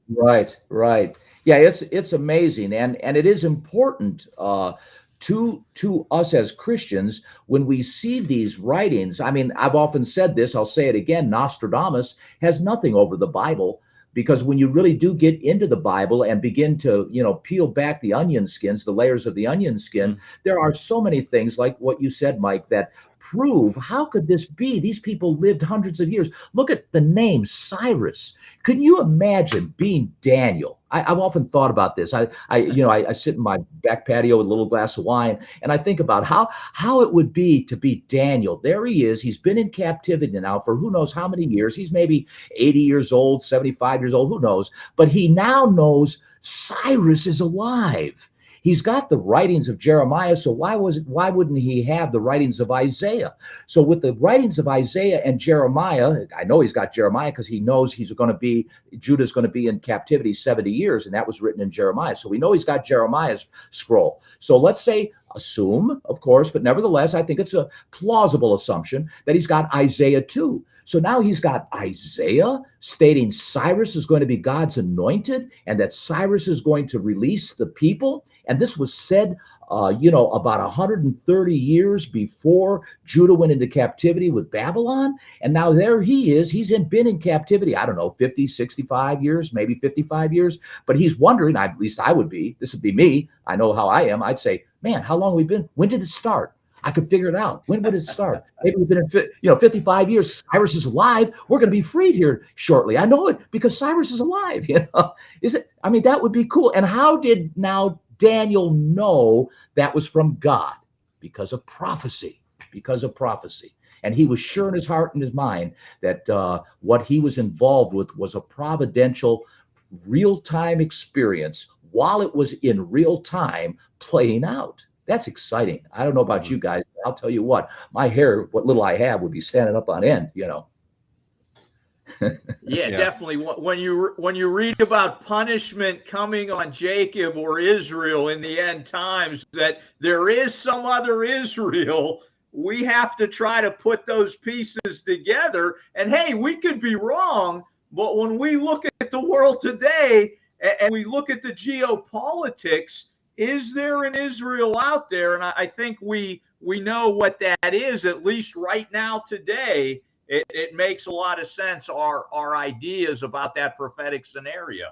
Right. Yeah, it's amazing, and it is important to us as Christians when we see these writings. I mean, I've often said this, I'll say it again, Nostradamus has nothing over the Bible, because when you really do get into the Bible and begin to, peel back the onion skins, the layers of the onion skin, there are so many things like what you said, Mike, that prove, how could this be? These people lived hundreds of years. Look at the name Cyrus. Can you imagine being Daniel? I've often thought about this. I sit in my back patio with a little glass of wine, and I think about how it would be to be Daniel. There he is. He's been in captivity now for who knows how many years. He's maybe 80 years old, 75 years old, who knows? But he now knows Cyrus is alive. He's got the writings of Jeremiah, so why wouldn't he have the writings of Isaiah? So with the writings of Isaiah and Jeremiah, I know he's got Jeremiah because he knows Judah's going to be in captivity 70 years, and that was written in Jeremiah. So we know he's got Jeremiah's scroll. So let's say, assume, of course, but nevertheless, I think it's a plausible assumption that he's got Isaiah too. So now he's got Isaiah stating Cyrus is going to be God's anointed and that Cyrus is going to release the people. And this was said, about 130 years before Judah went into captivity with Babylon. And now there he is. He's been in captivity, I don't know, 50, 65 years, maybe 55 years. But he's wondering, at least I would be, this would be me. I know how I am. I'd say, man, how long have we been? When did it start? I could figure it out. When would it start? Maybe we've been in 55 years. Cyrus is alive. We're going to be freed here shortly. I know it because Cyrus is alive. Is it? I mean, that would be cool. And how did now Daniel know that was from God? Because of prophecy. And he was sure in his heart and his mind that what he was involved with was a providential, real-time experience while it was in real time playing out. That's exciting. I don't know about you guys. I'll tell you what, my hair, what little I have, would be standing up on end, Yeah, definitely. When you read about punishment coming on Jacob or Israel in the end times, that there is some other Israel, we have to try to put those pieces together. And hey, we could be wrong, but when we look at the world today and we look at the geopolitics, is there an Israel out there? And I think we know what that is, at least right now today. It makes a lot of sense, our ideas about that prophetic scenario.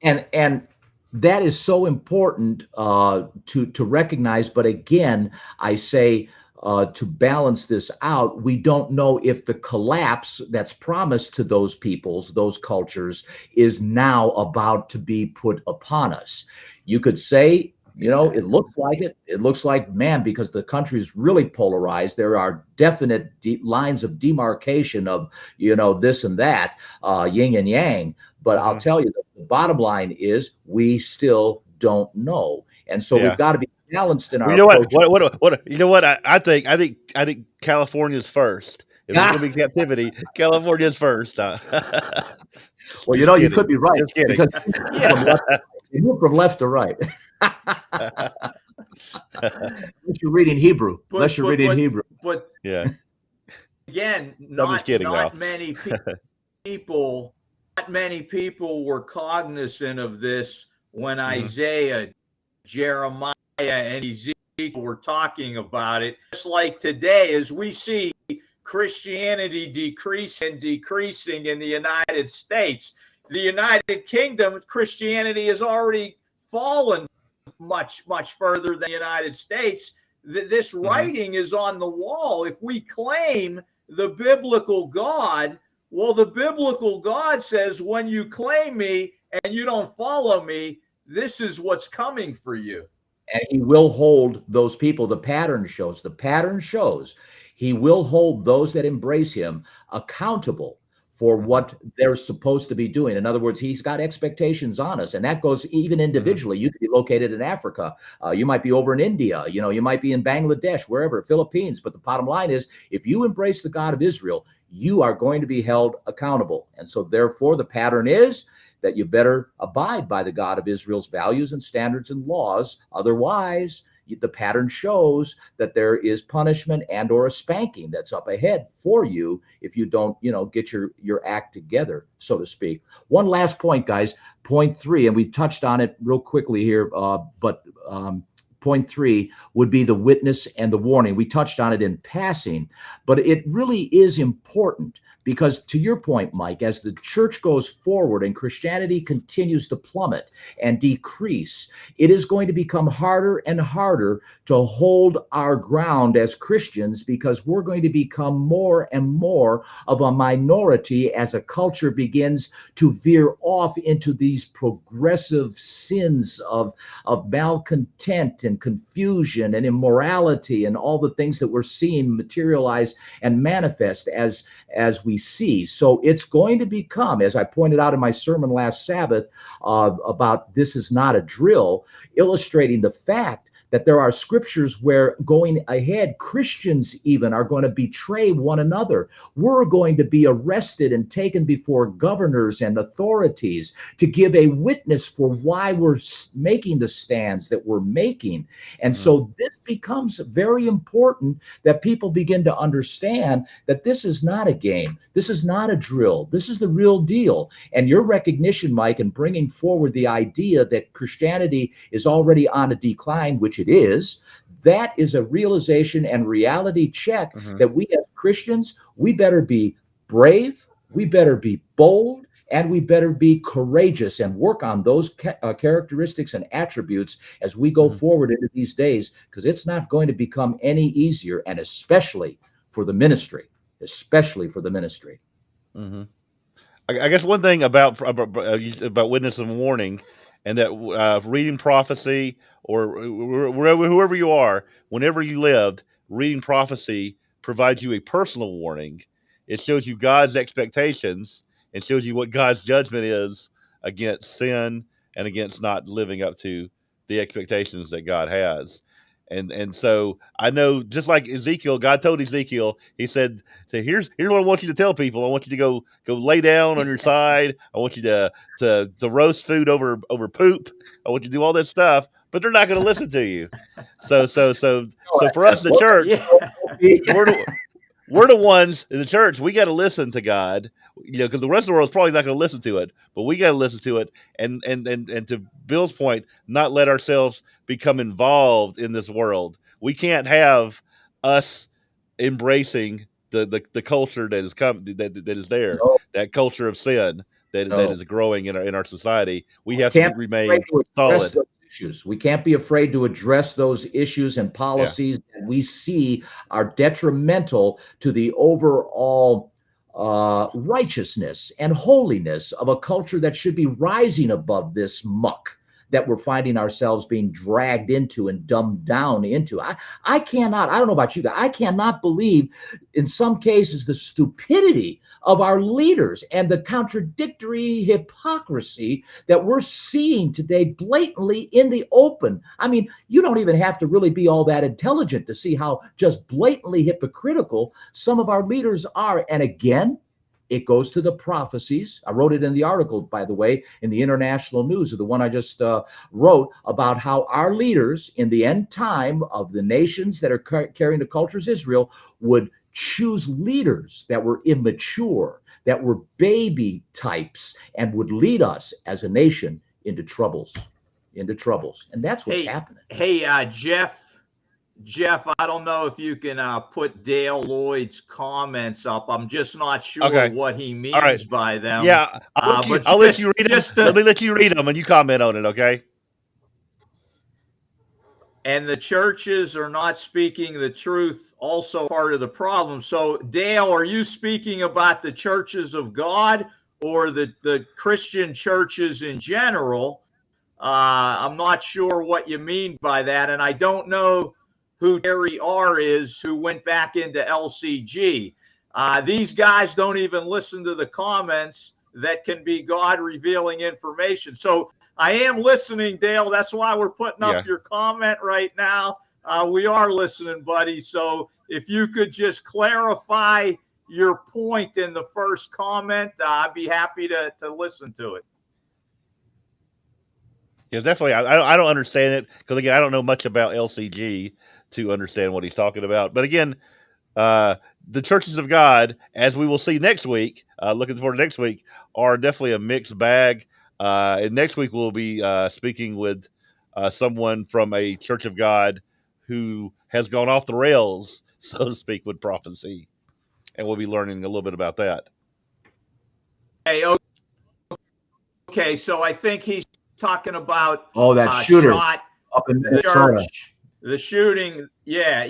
And that is so important to recognize. But again, I say to balance this out, we don't know if the collapse that's promised to those peoples, those cultures, is now about to be put upon us. You could say, it looks like it. It looks like, man, because the country is really polarized. There are definite lines of demarcation of, this and that, yin and yang. But I'll tell you, the bottom line is we still don't know. And so we've got to be balanced in our approach. I think California's first. If it's going to be captivity, California's first. Well, you could be right. Just kidding. You move from left to right. Unless you're reading Hebrew. But yeah. Again, not many people were cognizant of this when Isaiah, Jeremiah, and Ezekiel were talking about it. Just like today, as we see Christianity decreasing in the United States, the United Kingdom, Christianity has already fallen much further than the United States. This writing is on the wall. If we claim the biblical God, well, the biblical God says, when you claim me and you don't follow me, this is what's coming for you. And he will hold those people. The pattern shows he will hold those that embrace him accountable for what they're supposed to be doing. In other words, he's got expectations on us, and that goes even individually. You could be located in Africa. You might be over in India. You might be in Bangladesh, wherever, Philippines. But the bottom line is, if you embrace the God of Israel, you are going to be held accountable. And so therefore, the pattern is that you better abide by the God of Israel's values and standards and laws. Otherwise, the pattern shows that there is punishment and or a spanking that's up ahead for you if you don't, get your act together, so to speak. One last point, guys, point 3, and we touched on it real quickly here, but point 3 would be the witness and the warning. We touched on it in passing, but it really is important because, to your point, Mike, as the church goes forward and Christianity continues to plummet and decrease, it is going to become harder and harder to hold our ground as Christians, because we're going to become more and more of a minority as a culture begins to veer off into these progressive sins of malcontent and confusion and immorality and all the things that we're seeing materialize and manifest as we see. So it's going to become, as I pointed out in my sermon last Sabbath about this is not a drill, illustrating the fact that there are scriptures where going ahead, Christians even are going to betray one another. We're going to be arrested and taken before governors and authorities to give a witness for why we're making the stands that we're making. And so this becomes very important that people begin to understand that this is not a game. This is not a drill. This is the real deal. And your recognition, Mike, and bringing forward the idea that Christianity is already on a decline, which it is, that is a realization and reality check that we as Christians, we better be brave, we better be bold, and we better be courageous and work on those characteristics and attributes as we go forward into these days, because it's not going to become any easier, and especially for the ministry, I guess one thing about witness and warning, and that reading prophecy, or whoever you are, whenever you lived, reading prophecy provides you a personal warning. It shows you God's expectations and shows you what God's judgment is against sin and against not living up to the expectations that God has. And so I know, just like Ezekiel, God told Ezekiel, he said, here's what I want you to tell people. I want you to go lay down on your side. I want you to roast food over poop. I want you to do all this stuff, but they're not going to listen to you. So for us, the church, we're the ones in the church. We got to listen to God, because the rest of the world is probably not going to listen to it, but we got to listen to it. And to Bill's point, not let ourselves become involved in this world. We can't have us embracing the culture that is there, that culture of sin that is growing in our society. We have to remain solid. We can't be afraid to address those issues and policies that we see are detrimental to the overall righteousness and holiness of a culture that should be rising above this muck that we're finding ourselves being dragged into and dumbed down into. I cannot, I don't know about you guys, I cannot believe in some cases the stupidity of our leaders and the contradictory hypocrisy that we're seeing today blatantly in the open. I mean, you don't even have to really be all that intelligent to see how just blatantly hypocritical some of our leaders are. And again, it goes to the prophecies. I wrote it in the article, by the way, in the International News, or the one I just wrote, about how our leaders in the end time of the nations that are carrying the cultures Israel would choose leaders that were immature, that were baby types, and would lead us as a nation into troubles. And that's what's happening. Hey, Jeff, I don't know if you can put Dale Lloyd's comments up. I'm just not sure what he means by them. Yeah, I'll let you read them. Let me let you read them and you comment on it, okay? and the churches are not speaking the truth, also part of the problem. So, Dale, are you speaking about the churches of God or the Christian churches in general? I'm not sure what you mean by that, and I don't know who Terry R. is, who went back into LCG. These guys don't even listen to the comments that can be God revealing information. So I am listening, Dale. That's why we're putting up your comment right now. We are listening, buddy. So if you could just clarify your point in the first comment, I'd be happy to listen to it. Yeah, definitely. I don't understand it because, again, I don't know much about LCG to understand what he's talking about. But again, the churches of God, as we will see next week, looking forward to next week, are definitely a mixed bag. And next week we'll be speaking with someone from a church of God who has gone off the rails, so to speak, with prophecy. And we'll be learning a little bit about that. Okay, so I think he's talking about that shooter shot up in the Minnesota. church, the shooting. Yeah.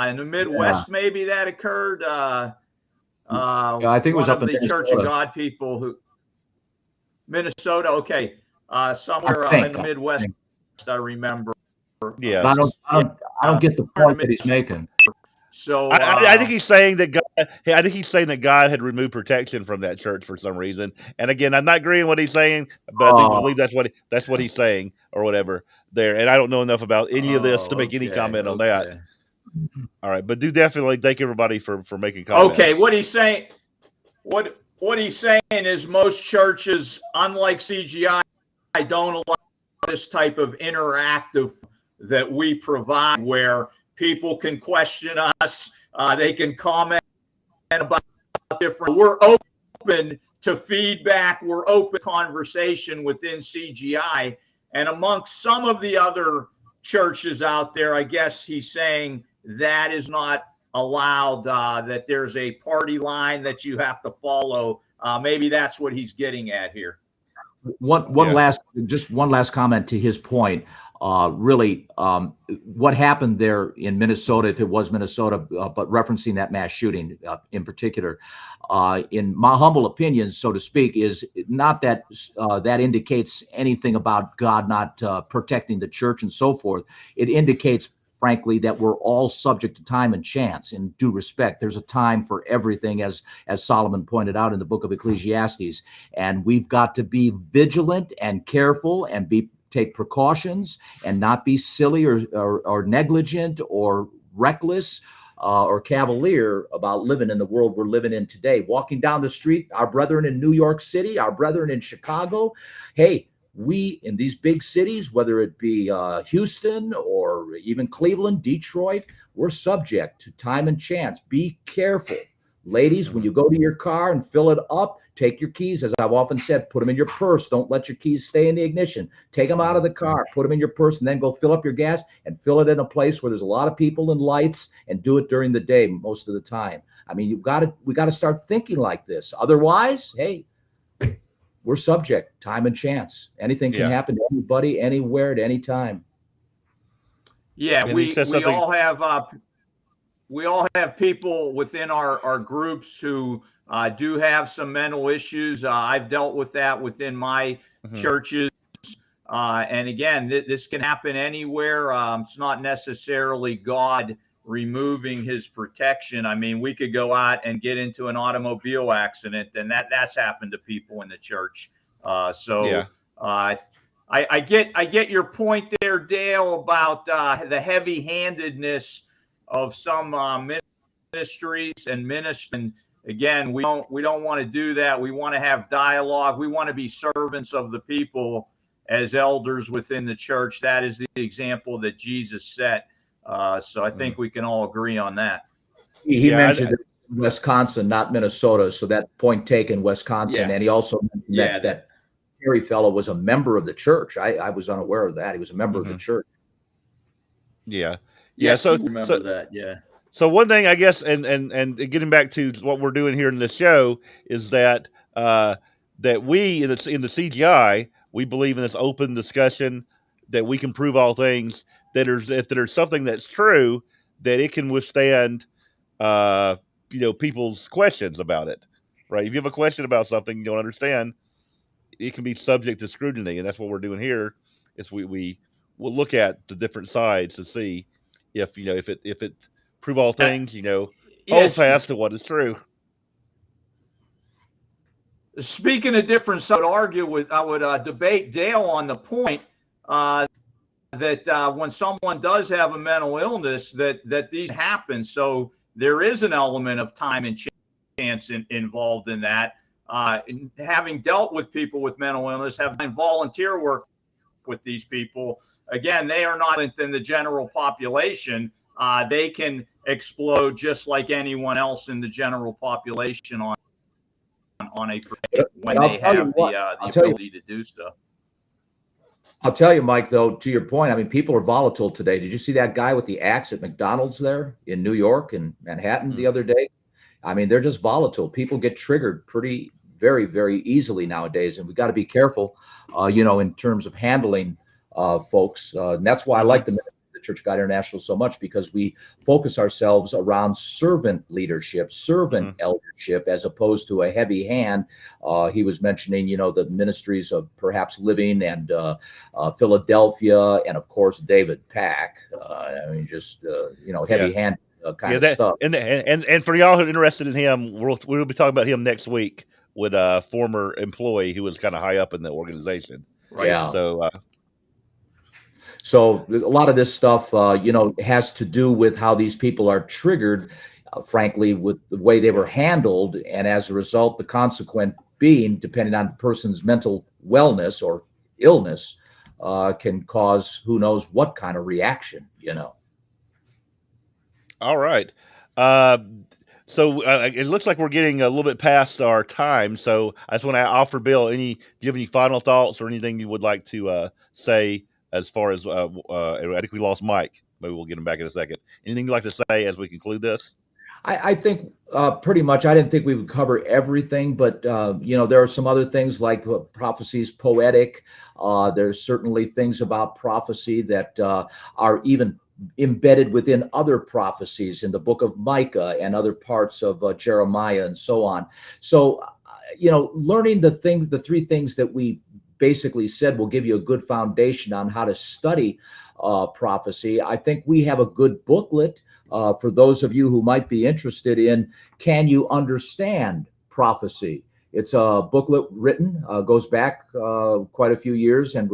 In the Midwest, maybe that occurred. I think it was up in the Minnesota. Church of God people who Minnesota. Okay, somewhere in the Midwest, I remember. Yeah, but I don't get the point that he's making. So I think he's saying that God. I think he's saying that God had removed protection from that church for some reason. And again, I'm not agreeing with what he's saying, but I believe that's what he's saying or whatever there. And I don't know enough about any of this to make any comment on that. All right, but do definitely thank everybody for making comments. Okay, what he's saying, what he's saying is most churches, unlike CGI, don't allow this type of interactive that we provide, where people can question us, they can comment about different. We're open to feedback. We're open to conversation within CGI, and amongst some of the other churches out there, I guess he's saying that is not allowed, that there's a party line that you have to follow. Maybe that's what he's getting at here. One last comment to his point. Really, what happened there in Minnesota, if it was Minnesota, but referencing that mass shooting in particular, in my humble opinion, so to speak, is not that that indicates anything about God not protecting the church and so forth. It indicates, frankly, that we're all subject to time and chance. In due respect, there's a time for everything, as Solomon pointed out in the book of Ecclesiastes, and we've got to be vigilant and careful and take precautions and not be silly or negligent or reckless or cavalier about living in the world we're living in today. Walking down the street, our brethren in New York City, our brethren in Chicago, hey, we in these big cities, whether it be Houston or even Cleveland, Detroit, we're subject to time and chance. Be careful. Ladies, when you go to your car and fill it up, take your keys, as I've often said, put them in your purse. Don't let your keys stay in the ignition. Take them out of the car, put them in your purse, and then go fill up your gas and fill it in a place where there's a lot of people and lights, and do it during the day most of the time. I mean, we got to start thinking like this. Otherwise, hey, we're subject, time and chance. Anything can happen to anybody, anywhere, at any time. Yeah, we all have people within our groups who do have some mental issues. I've dealt with that within my churches. And again, this can happen anywhere. It's not necessarily God removing his protection. I mean, we could go out and get into an automobile accident, and that's happened to people in the church. I get your point there, Dale, about the heavy-handedness of some ministries and ministers. And again, we don't want to do that. We want to have dialogue. We want to be servants of the people as elders within the church. That is the example that Jesus set. So I think we can all agree on that. He mentioned Wisconsin, not Minnesota. So that point taken, Wisconsin. And he also mentioned that Terry fellow was a member of the church. I was unaware of that. He was a member of the church. Yeah. So remember that. Yeah. So one thing, I guess, and getting back to what we're doing here in this show is that that we in the CGI, we believe in this open discussion, that we can prove all things, that if there's something that's true, that it can withstand, people's questions about it, right? If you have a question about something you don't understand, it can be subject to scrutiny, and that's what we're doing here. Is we'll look at the different sides to see if it prove all things, hold Yes. fast to what is true. Speaking of different sides, I would debate Dale on the point that when someone does have a mental illness, that these happen. So there is an element of time and chance involved in that. Having dealt with people with mental illness, have done volunteer work with these people, again, they are not in the general population. They can explode just like anyone else in the general population on a when they have the ability to do so. I'll tell you, Mike, though, to your point, I mean, people are volatile today. Did you see that guy with the axe at McDonald's there in New York and Manhattan the other day? I mean, they're just volatile. People get triggered very, very easily nowadays, and we got to be careful, in terms of handling folks. And that's why I like the Church of God International so much, because we focus ourselves around servant leadership, servant eldership, as opposed to a heavy hand. He was mentioning, the ministries of Perhaps Living and Philadelphia, and of course David Pack. I mean, just heavy hand kind of stuff. And for y'all who are interested in him, we'll be talking about him next week with a former employee who was kind of high up in the organization. Right. Yeah. So a lot of this stuff, has to do with how these people are triggered, frankly, with the way they were handled. And as a result, the consequent being, depending on the person's mental wellness or illness, can cause who knows what kind of reaction, All right. So it looks like we're getting a little bit past our time. So I just want to offer Bill, do you have any final thoughts or anything you would like to say? As far as I think we lost Mike. Maybe we'll get him back in a second. Anything you'd like to say as we conclude this? I think pretty much. I didn't think we would cover everything, but there are some other things like prophecy is poetic. There's certainly things about prophecy that are even embedded within other prophecies in the book of Micah and other parts of Jeremiah and so on. So, learning the three things that we basically said will give you a good foundation on how to study prophecy. I think we have a good booklet for those of you who might be interested in, can you understand prophecy? It's a booklet written, goes back quite a few years, and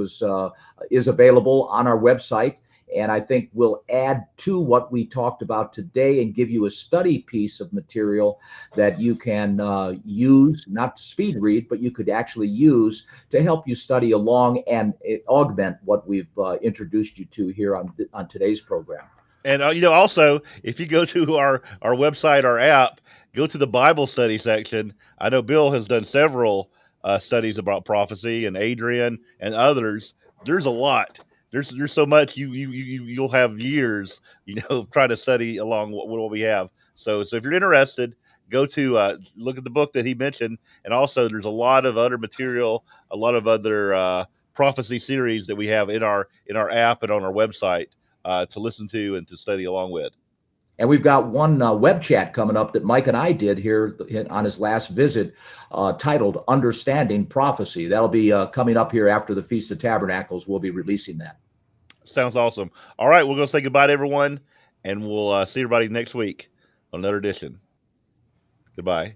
is available on our website. And I think we'll add to what we talked about today and give you a study piece of material that you can use, not to speed read, but you could actually use to help you study along and augment what we've introduced you to here on today's program. And, also, if you go to our website, our app, go to the Bible study section. I know Bill has done several studies about prophecy, and Adrian and others. There's a lot. There's so much you'll have years, trying to study along what we have. So if you're interested, go to look at the book that he mentioned, and also there's a lot of other material, a lot of other prophecy series that we have in our app and on our website to listen to and to study along with. And we've got one web chat coming up that Mike and I did here on his last visit, titled Understanding Prophecy. That'll be coming up here after the Feast of Tabernacles. We'll be releasing that. Sounds awesome. All right, we're going to say goodbye to everyone, and we'll see everybody next week on another edition. Goodbye.